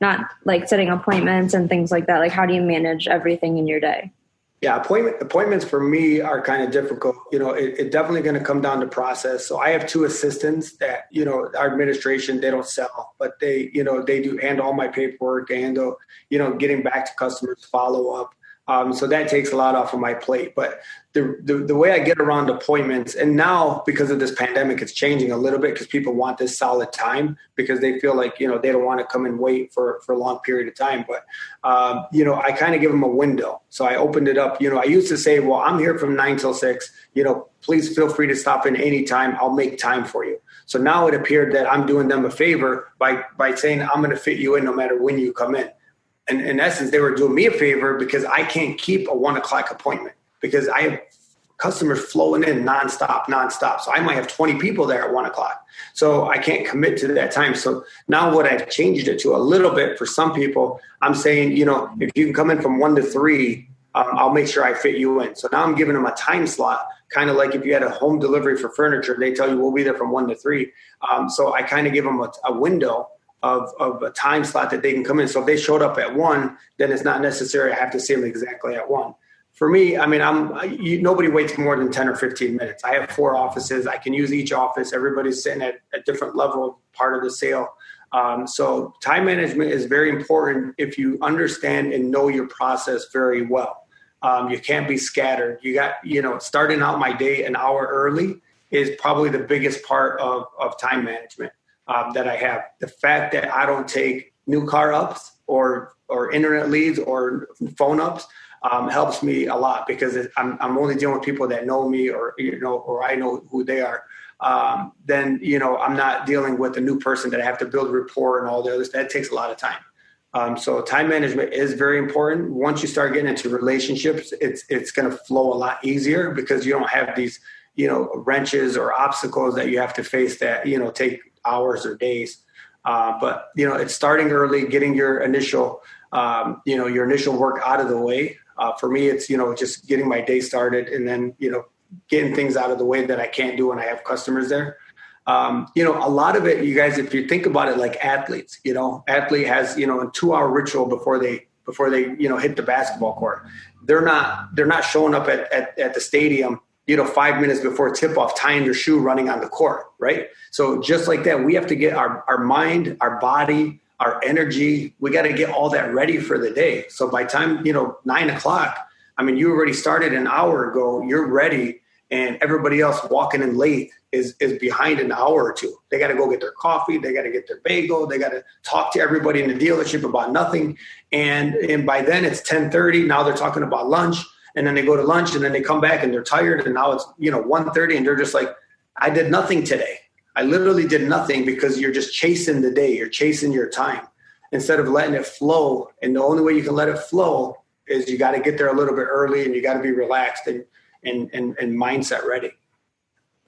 not like setting appointments and things like that? Like, how do you manage everything in your day? Yeah, appointments for me are kind of difficult. It definitely going to come down to process. So I have 2 assistants that, our administration, they don't sell, but they do handle all my paperwork, they handle, getting back to customers, follow up. So that takes a lot off of my plate. But the way I get around appointments, and now because of this pandemic, it's changing a little bit because people want this solid time because they feel like, they don't want to come and wait for a long period of time. But, I kind of give them a window. So I opened it up. I used to say, well, I'm here from 9 till 6, please feel free to stop in any time. I'll make time for you. So now it appeared that I'm doing them a favor by saying I'm going to fit you in no matter when you come in. And in essence, they were doing me a favor because I can't keep a 1 o'clock appointment because I have customers flowing in nonstop. So I might have 20 people there at 1 o'clock. So I can't commit to that time. So now what I've changed it to a little bit for some people, I'm saying, if you can come in from 1 to 3, I'll make sure I fit you in. So now I'm giving them a time slot, kind of like if you had a home delivery for furniture, they tell you we'll be there from 1 to 3. So I kind of give them a window of a time slot that they can come in. So if they showed up at 1, then it's not necessary I have to see them exactly at 1. For me, nobody waits more than 10 or 15 minutes. I have 4 offices. I can use each office. Everybody's sitting at a different level, part of the sale. So time management is very important if you understand and know your process very well. You can't be scattered. You got, starting out my day an hour early is probably the biggest part of time management that I have. The fact that I don't take new car ups or internet leads or phone ups helps me a lot because I'm only dealing with people that know me or I know who they are. Then I'm not dealing with a new person that I have to build rapport and all the others. That takes a lot of time. So time management is very important. Once you start getting into relationships, it's going to flow a lot easier because you don't have these wrenches or obstacles that you have to face that take hours or days. But it's starting early, getting your initial work out of the way. For me, it's, just getting my day started and then, getting things out of the way that I can't do when I have customers there. A lot of it, you guys, if you think about it like athletes, athlete has, a 2-hour ritual before they hit the basketball court. They're not showing up at the stadium, 5 minutes before tip off, tying their shoe, running on the court. Right. So just like that, we have to get our mind, our body, our energy, we got to get all that ready for the day. So by time, 9 o'clock, you already started an hour ago, you're ready, and everybody else walking in late is behind an hour or two. They got to go get their coffee. They got to get their bagel. They got to talk to everybody in the dealership about nothing. And by then it's 10:30. Now they're talking about lunch, and then they go to lunch, and then they come back and they're tired. And now it's, 1:30, and they're just like, I did nothing today. I literally did nothing because you're just chasing the day. You're chasing your time instead of letting it flow. And the only way you can let it flow is you got to get there a little bit early and you got to be relaxed and mindset ready.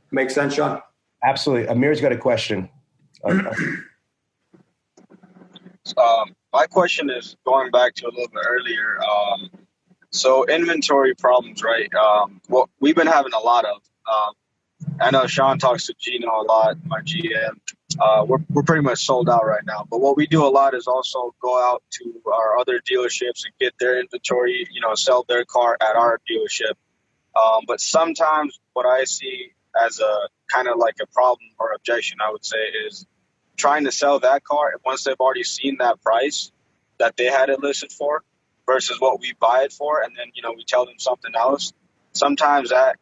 Make sense, Sean? Absolutely. Amir's got a question. My question is going back to a little bit earlier. So inventory problems, right? What we've been having a lot of. I know Sean talks to Gino a lot, my GM. We're pretty much sold out right now. But what we do a lot is also go out to our other dealerships and get their inventory, sell their car at our dealership. But sometimes what I see as a kind of like a problem or objection, I would say, is trying to sell that car once they've already seen that price that they had it listed for versus what we buy it for. And then, we tell them something else. Sometimes that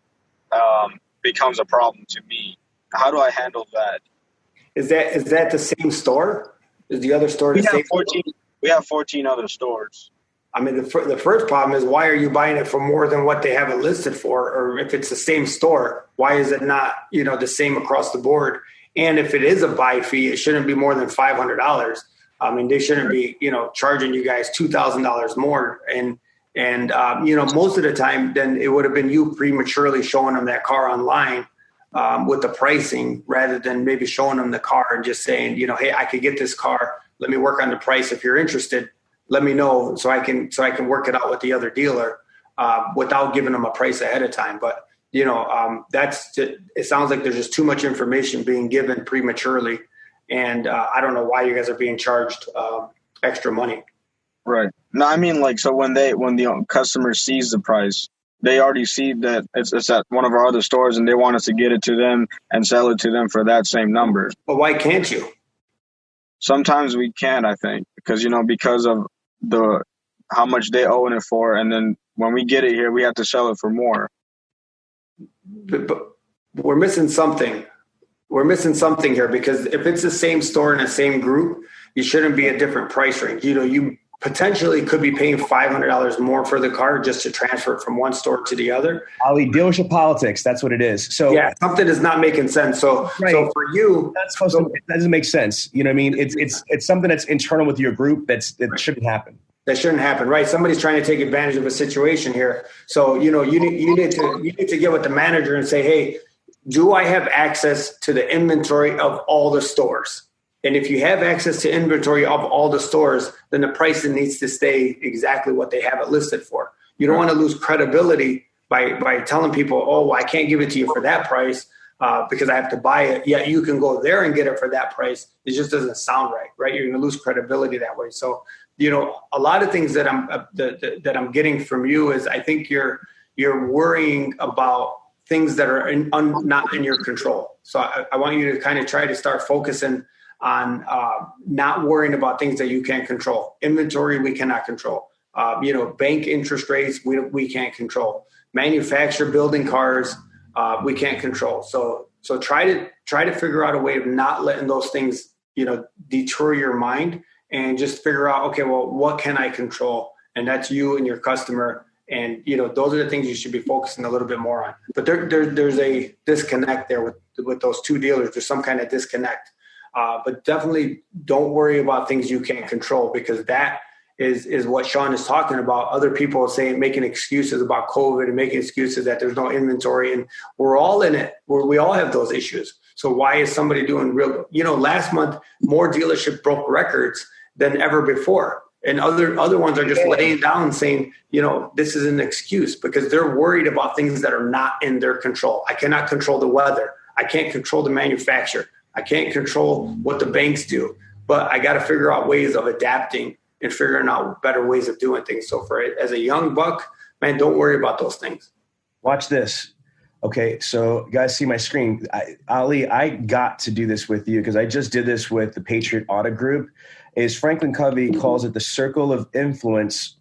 becomes a problem to me. How do I handle that? Is that the same store? Is the other store the same? We have 14 other stores. The first problem is, why are you buying it for more than what they have it listed for? Or if it's the same store, why is it not, the same across the board? And if it is a buy fee, it shouldn't be more than $500. They shouldn't be, charging you guys $2,000 more. And most of the time, then it would have been you prematurely showing them that car online with the pricing rather than maybe showing them the car and just saying, hey, I could get this car. Let me work on the price. If you're interested, let me know so I can work it out with the other dealer without giving them a price ahead of time. But, it sounds like there's just too much information being given prematurely. And I don't know why you guys are being charged extra money. Right. No, I mean, like, so when the customer sees the price, they already see that it's at one of our other stores, and they want us to get it to them and sell it to them for that same number. But why can't you? Sometimes we can't, I think, because of how much they own it for, and then when we get it here, we have to sell it for more. But we're missing something. We're missing something here, because if it's the same store in the same group, you shouldn't be a different price range. You potentially could be paying $500 more for the car just to transfer it from one store to the other. Ali, dealership politics, that's what it is. So yeah, something is not making sense. So for you, that doesn't make sense. You know what I mean? It's something that's internal with your group that shouldn't happen. That shouldn't happen, right? Somebody's trying to take advantage of a situation here. So, you need to get with the manager and say, hey, do I have access to the inventory of all the stores? And if you have access to inventory of all the stores, then the pricing needs to stay exactly what they have it listed for. You don't want to lose credibility by telling people, oh, I can't give it to you for that price because I have to buy it. Yet you can go there and get it for that price. It just doesn't sound right? You're going to lose credibility that way. So, a lot of things that I'm getting from you is I think you're worrying about things that are not in your control. So I want you to kind of try to start focusing on not worrying about things that you can't control. Inventory, we cannot control. Bank interest rates, we can't control. Manufacturer building cars, we can't control. So try to figure out a way of not letting those things, deter your mind, and just figure out, okay, well, what can I control? And that's you and your customer. And, those are the things you should be focusing a little bit more on. But there's a disconnect there with those two dealers. There's some kind of disconnect. But definitely don't worry about things you can't control, because that is what Sean is talking about. Other people are making excuses about COVID and making excuses that there's no inventory, and we're all in it. We all have those issues. So why is somebody doing last month, more dealership broke records than ever before. And other ones are just laying down and saying, this is an excuse, because they're worried about things that are not in their control. I cannot control the weather. I can't control the manufacturer. I can't control what the banks do, but I got to figure out ways of adapting and figuring out better ways of doing things. So as a young buck, man, don't worry about those things. Watch this. Okay, so you guys see my screen. Ali, I got to do this with you because I just did this with the Patriot Auto Group. Franklin Covey calls it the circle of influence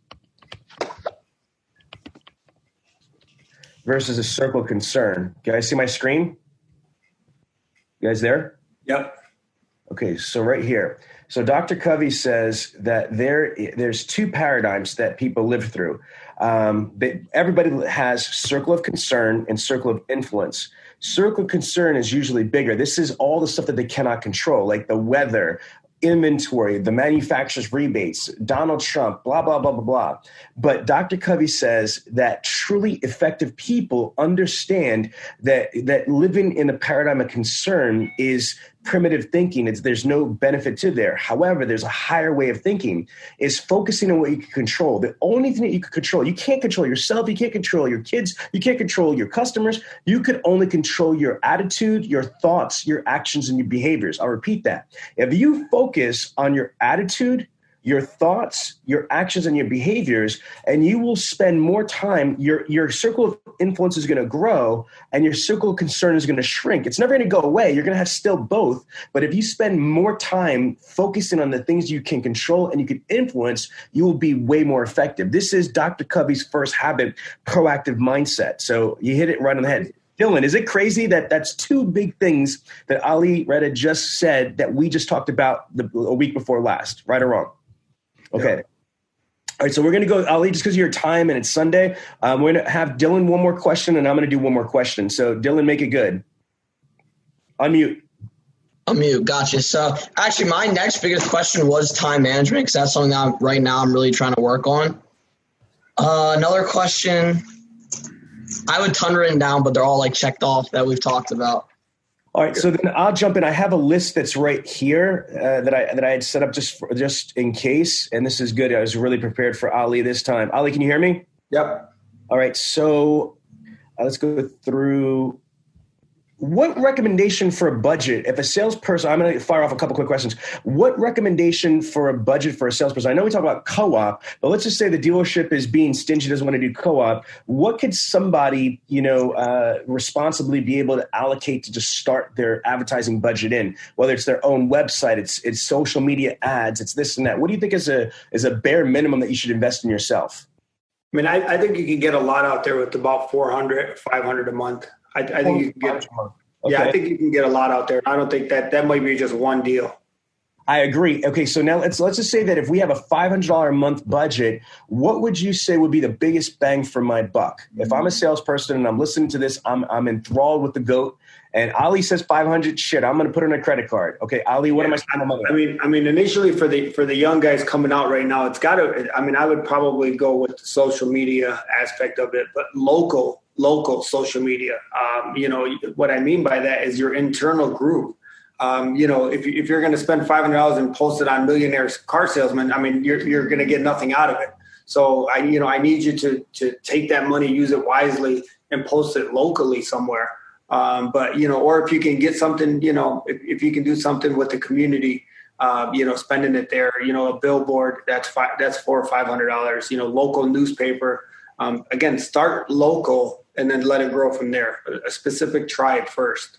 versus a circle of concern. You guys see my screen? You guys there? Yep. Okay, so right here. So Dr. Covey says that there's two paradigms that people live through. Everybody has circle of concern and circle of influence. Circle of concern is usually bigger. This is all the stuff that they cannot control, like the weather, inventory, the manufacturer's rebates, Donald Trump, blah, blah, blah, blah, blah. But Dr. Covey says that truly effective people understand that living in a paradigm of concern is primitive thinking. There's no benefit to there. However, there's a higher way of thinking, is focusing on what you can control. The only thing that you can control, you can't control yourself, you can't control your kids, you can't control your customers. You could only control your attitude, your thoughts, your actions, and your behaviors. I'll repeat that. If you focus on your attitude, your thoughts, your actions, and your behaviors, and you will spend more time, your circle of influence is going to grow and your circle of concern is going to shrink. It's never going to go away. You're going to have still both. But if you spend more time focusing on the things you can control and you can influence, you will be way more effective. This is Dr. Covey's first habit, proactive mindset. So you hit it right on the head. Dylan, is it crazy that that's two big things that Ali, Reda just said that we just talked about a week before last, right or wrong? Okay. All right. So we're going to go, Ali, just because of your time and it's Sunday, we're going to have Dylan one more question and I'm going to do one more question. So Dylan, make it good. Unmute. Gotcha. So actually my next biggest question was time management, because that's something that right now I'm really trying to work on. Another question, I have a ton written down, but they're all like checked off that we've talked about. All right, so then I'll jump in. I have a list that's right here that I had set up just in case, and this is good. I was really prepared for Ali this time. Ali, can you hear me? Yep. All right, so let's go through. what recommendation for a budget, if a salesperson, I'm going to fire off a couple quick questions. What recommendation for a budget for a salesperson? I know we talk about co-op, but let's just say the dealership is being stingy, doesn't want to do co-op. What could somebody, responsibly be able to allocate to just start their advertising budget in? Whether it's their own website, it's social media ads, it's this and that. What do you think is a bare minimum that you should invest in yourself? I mean, I think you can get a lot out there with about $400, $500 a month. I think you can get, okay. I think you can get a lot out there. I don't think that might be just one deal. I agree. Okay, so now let's just say that if we have a $500 a month budget, what would you say would be the biggest bang for my buck? If I'm a salesperson and I'm listening to this, I'm enthralled with the GOAT, and Ali says 500. Shit, I'm going to put it on a credit card. Okay, Ali, what am I spending money on? I mean, initially for the young guys coming out right now, it's got to. I mean, I would probably go with the social media aspect of it, but local social media. What I mean by that is your internal group. If you're going to spend $500 and post it on Millionaire Car Salesman, I mean, you're going to get nothing out of it. So I need you to take that money, use it wisely, and post it locally somewhere. Or if you can get something, if you can do something with the community, spending it there, a billboard, that's $400 or $500, local newspaper. Again, start local and then let it grow from there. A specific tribe first.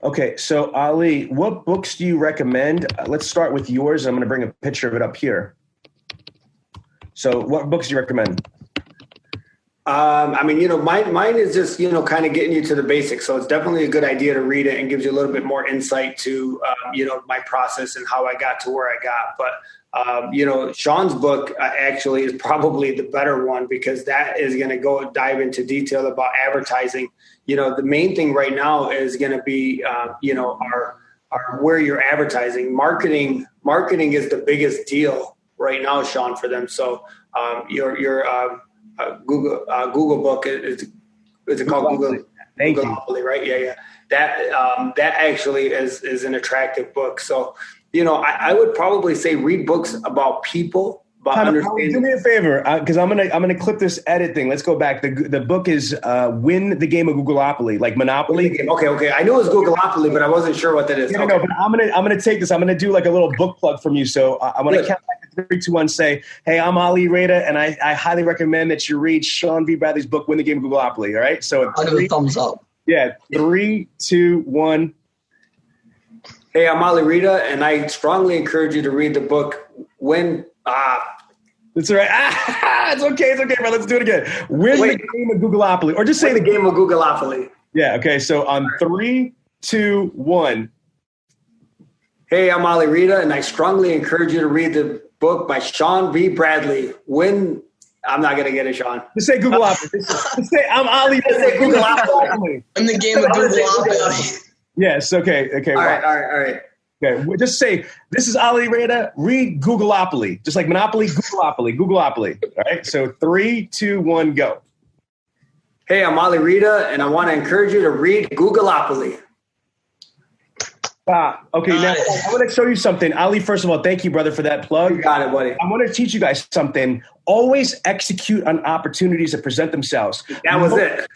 Okay, so Ali, what books do you recommend? Let's start with yours. I'm going to bring a picture of it up here. So what books do you recommend? Mine is just, kind of getting you to the basics. So it's definitely a good idea to read it and gives you a little bit more insight to, my process and how I got to where I got. But, Sean's book actually is probably the better one because that is going to dive into detail about advertising. The main thing right now is going to be, our where you're advertising. Marketing is the biggest deal right now, Sean, for them. So your Google book is it called Google? Googleopoly, right? Yeah. That actually is an attractive book. So, I would probably say read books about people. Do me a favor, because I'm gonna clip this edit thing. Let's go back. The book is Win the Game of Googleopoly, like Monopoly. Okay. I knew it was Googleopoly, but I wasn't sure what that is. No, but I'm gonna take this. I'm gonna do like a little book plug from you. So I'm gonna count back to 3, 2, 1. Say, hey, I'm Aamir Reda, and I highly recommend that you read Sean V. Bradley's book, Win the Game of Googleopoly. All right. So I'll give a thumbs up. Yeah. 3, 2, 1. Hey, I'm Aamir Reda, and I strongly encourage you to read the book Win. That's all right. It's okay, bro. Let's do it again. Win the Game of Googleopoly. Or just say the game of Googleopoly. Yeah, okay. So on 3, 2, 1. Hey, I'm Aamir Reda, and I strongly encourage you to read the book by Sean V. Bradley. I'm not going to get it, Sean. Just say Googleopoly. Just say I'm Ali. Just say Googleopoly. In the game of Googleopoly. Yes, okay. All right. Okay, just say, this is Aamir Reda, read Googleopoly. Just like Monopoly, Googleopoly. All right, so 3, 2, 1, go. Hey, I'm Aamir Reda, and I want to encourage you to read Googleopoly. Okay, now I want to show you something. Ali, first of all, thank you, brother, for that plug. You got it, buddy. I want to teach you guys something. Always execute on opportunities that present themselves. That was it.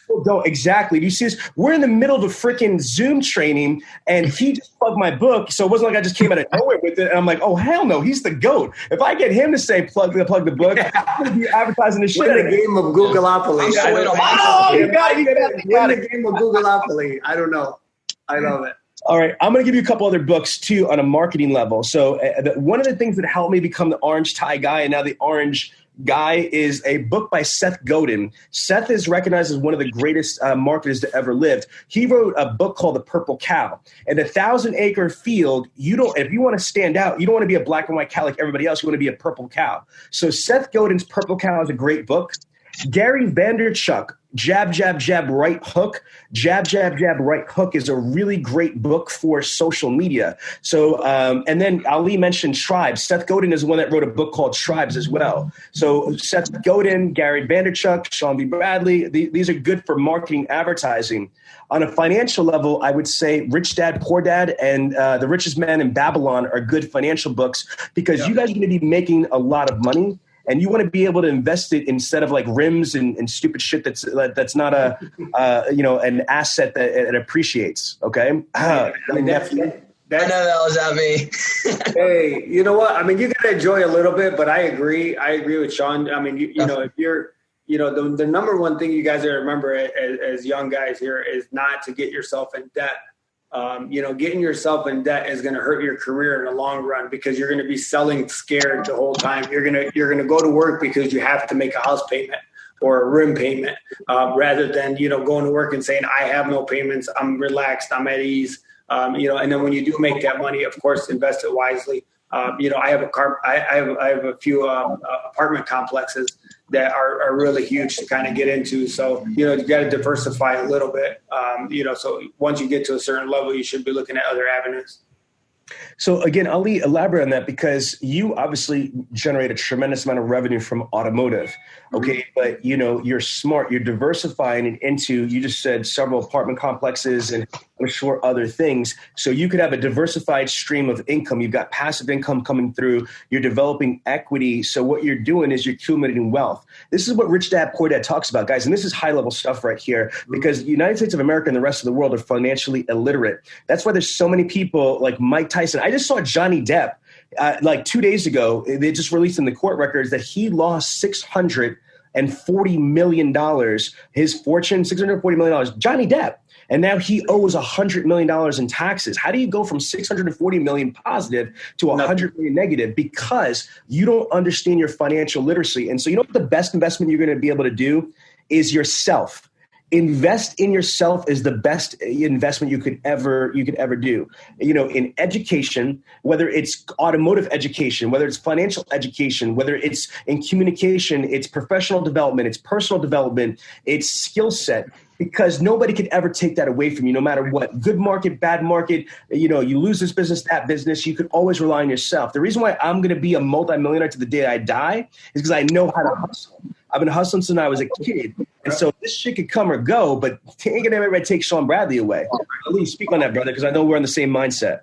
Exactly. Do you see this? We're in the middle of a freaking Zoom training, and he just plugged my book, so it wasn't like I just came out of nowhere with it. And I'm like, oh, hell no, he's the GOAT. If I get him to say plug the book, I'm going to be advertising the shit. Win the game of Googleopoly. You got it. Win the game of Googleopoly. I don't know. I love it. All right, I'm going to give you a couple other books, too, on a marketing level. So one of the things that helped me become the orange tie guy and now the orange guy is a book by Seth Godin. Seth is recognized as one of the greatest marketers that ever lived. He wrote a book called The Purple Cow. In the 1,000-acre field, if you want to stand out, you don't want to be a black and white cow like everybody else. You want to be a purple cow. So Seth Godin's Purple Cow is a great book. Gary Vaynerchuk, Jab, Jab, Jab, Right Hook. Jab, Jab, Jab, Right Hook is a really great book for social media. So, and then Ali mentioned Tribes. Seth Godin is the one that wrote a book called Tribes as well. So Seth Godin, Gary Vaynerchuk, Sean V. Bradley, these are good for marketing advertising. On a financial level, I would say Rich Dad, Poor Dad and The Richest Man in Babylon are good financial books because you guys are going to be making a lot of money. and you want to be able to invest it instead of like rims and stupid shit that's not an asset that appreciates. Okay. I know that was at me. Hey, you know what? I mean, you got to enjoy a little bit, but I agree with Sean. I mean, you know, if you're, you know, the number one thing you guys got to remember as young guys here is not to get yourself in debt. You know, getting yourself in debt is going to hurt your career in the long run because you're going to be selling scared the whole time. You're going to go to work because you have to make a house payment or a room payment, rather than, you know, going to work and saying, I have no payments, I'm relaxed, I'm at ease. You know, and then when you do make that money, of course, invest it wisely. You know, I have a few apartment complexes that are really huge to kind of get into. So, you know, you got to diversify a little bit. You know, so once you get to a certain level, you should be looking at other avenues. So again, Ali, elaborate on that because you obviously generate a tremendous amount of revenue from automotive. Okay. But you know, you're smart, you're diversifying into, you just said several apartment complexes and I'm sure other things. So you could have a diversified stream of income. You've got passive income coming through. You're developing equity. So what you're doing is you're accumulating wealth. This is what Rich Dad Poor Dad talks about, guys. And this is high level stuff right here because the United States of America and the rest of the world are financially illiterate. That's why there's so many people like Mike Tyson. I just saw Johnny Depp like 2 days ago. They just released in the court records that he lost $640 million. His fortune, $640 million. Johnny Depp. And now he owes $100 million in taxes. How do you go from $640 million positive to $100 million negative? Because you don't understand your financial literacy. And so you know what the best investment you're going to be able to do is yourself. Invest in yourself is the best investment you could ever do. You know, in education, whether it's automotive education, whether it's financial education, whether it's in communication, it's professional development, it's personal development, it's skill set. Because nobody could ever take that away from you, no matter what. Good market, bad market, you know, you lose this business, that business, you could always rely on yourself. The reason why I'm going to be a multimillionaire to the day I die is because I know how to hustle. I've been hustling since I was a kid. And so this shit could come or go, but ain't going to ever take Sean Bradley away. Please speak on that, brother, because I know we're on the same mindset.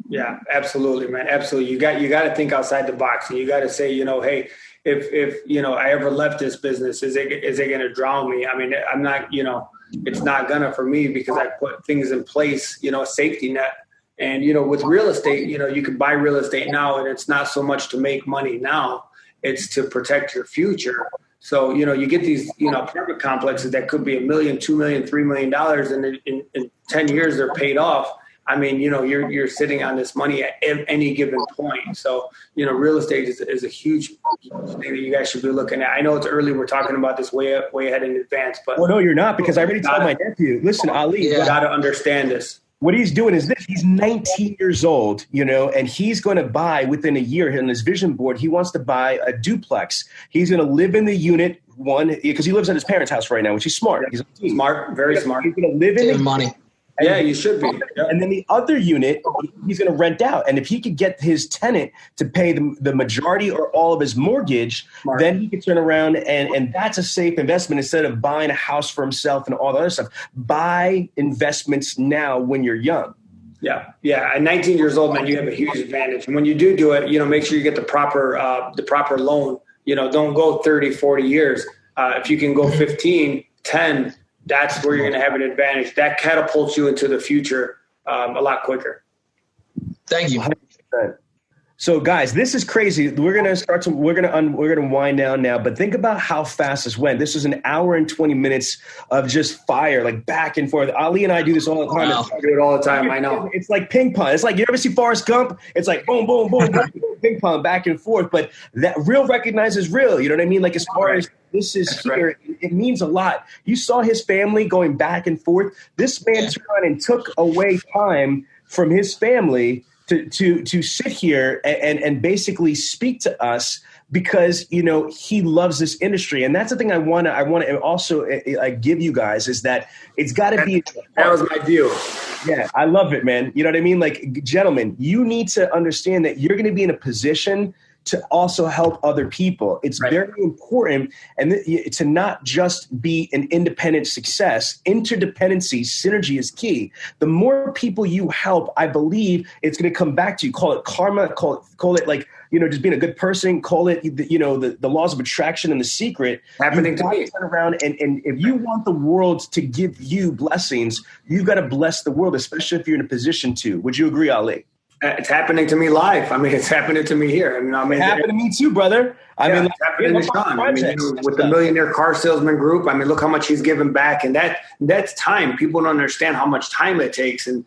Yeah, absolutely, man. Absolutely. You got to think outside the box, and you got to say, you know, hey, if you know, I ever left this business, is it going to drown me? I mean, I'm not, you know, it's not gonna for me because I put things in place, you know, a safety net. And, you know, with real estate, you know, you can buy real estate now and it's not so much to make money now, it's to protect your future. So, you know, you get these, you know, apartment complexes that could be $1 million, $2 million, $3 million. And in 10 years, they're paid off. I mean, you know, you're sitting on this money at any given point. So, you know, real estate is a huge thing that you guys should be looking at. I know it's early. We're talking about this way ahead in advance. But well, no, you're not, because I already told my nephew, listen, Ali, you got to understand this. What he's doing is this. He's 19 years old, you know, and he's going to buy within a year on his vision board. He wants to buy a duplex. He's going to live in the unit one because he lives at his parents' house right now, which is smart. He's smart, very smart. He's going to live in the money. Yeah, you should be. Yep. And then the other unit, he's going to rent out. And if he could get his tenant to pay the majority or all of his mortgage, then he could turn around and that's a safe investment instead of buying a house for himself and all the other stuff. Buy investments now when you're young. Yeah. At 19 years old, man, you have a huge advantage. And when you do it, you know, make sure you get the proper loan. You know, don't go 30, 40 years. If you can go 15, 10, that's where you're going to have an advantage. That catapults you into the future a lot quicker. Thank you. 100%. So guys, this is crazy. We're going to wind down now, but think about how fast this went. This was an hour and 20 minutes of just fire, like back and forth. Ali and I do this all the time. Wow. I do it all the time. I know. It's like ping pong. It's like, you ever see Forrest Gump? It's like boom, boom, boom, boom, ping pong back and forth. But that real recognizes real. You know what I mean? Like as far as this is here, it means a lot. You saw his family going back and forth. This man turned around and took away time from his family to sit here and basically speak to us because, you know, he loves this industry. And that's the thing I want to also give you guys is that it's got to be. That was my deal. Yeah, I love it, man. You know what I mean? Like, gentlemen, you need to understand that you're going to be in a position to also help other people. It's very important and to not just be an independent success. Interdependency, synergy is key. The more people you help, I believe it's going to come back to you. Call it karma, call it like just being a good person, call it, the laws of attraction and The Secret. Happening to me. Turn around and if you want the world to give you blessings, you've got to bless the world, especially if you're in a position to. Would you agree, Ali? It's happening to me live. I mean, it's happening to me here. It happened to me too, brother. It's happening to Sean. I mean, with the Millionaire Car Salesman Group, I mean, look how much he's given back, and that's time. People don't understand how much time it takes, and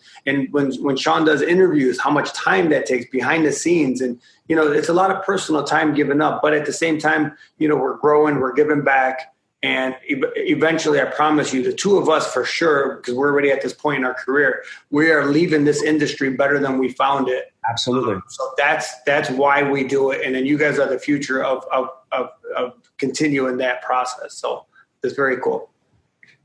when Sean does interviews, how much time that takes behind the scenes, and it's a lot of personal time given up. But at the same time, we're growing, we're giving back. And eventually, I promise you, the two of us for sure, because we're already at this point in our career, we are leaving this industry better than we found it. Absolutely. So that's why we do it. And then you guys are the future of continuing that process. So it's very cool.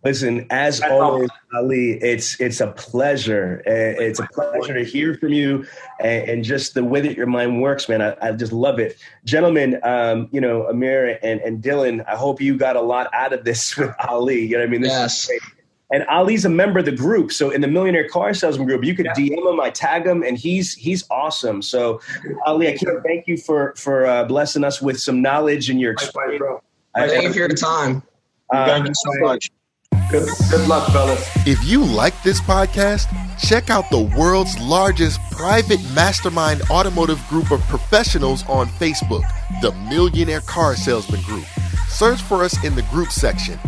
Listen, as always, Ali, it's a pleasure. It's a pleasure to hear from you and just the way that your mind works, man. I just love it. Gentlemen, Aamir and Dylan, I hope you got a lot out of this with Ali. You know what I mean? This is great. And Ali's a member of the group. So in the Millionaire Car Salesman Group, you could DM him, I tag him, and he's awesome. So Ali, I can't thank you for blessing us with some knowledge and your experience. Bro. Thank you for your time. Thank you so much. Good luck, fellas. If you like this podcast, check out the world's largest private mastermind automotive group of professionals on Facebook, the Millionaire Car Salesman Group. Search for us in the group section.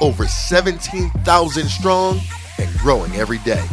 Over 17,000 strong and growing every day.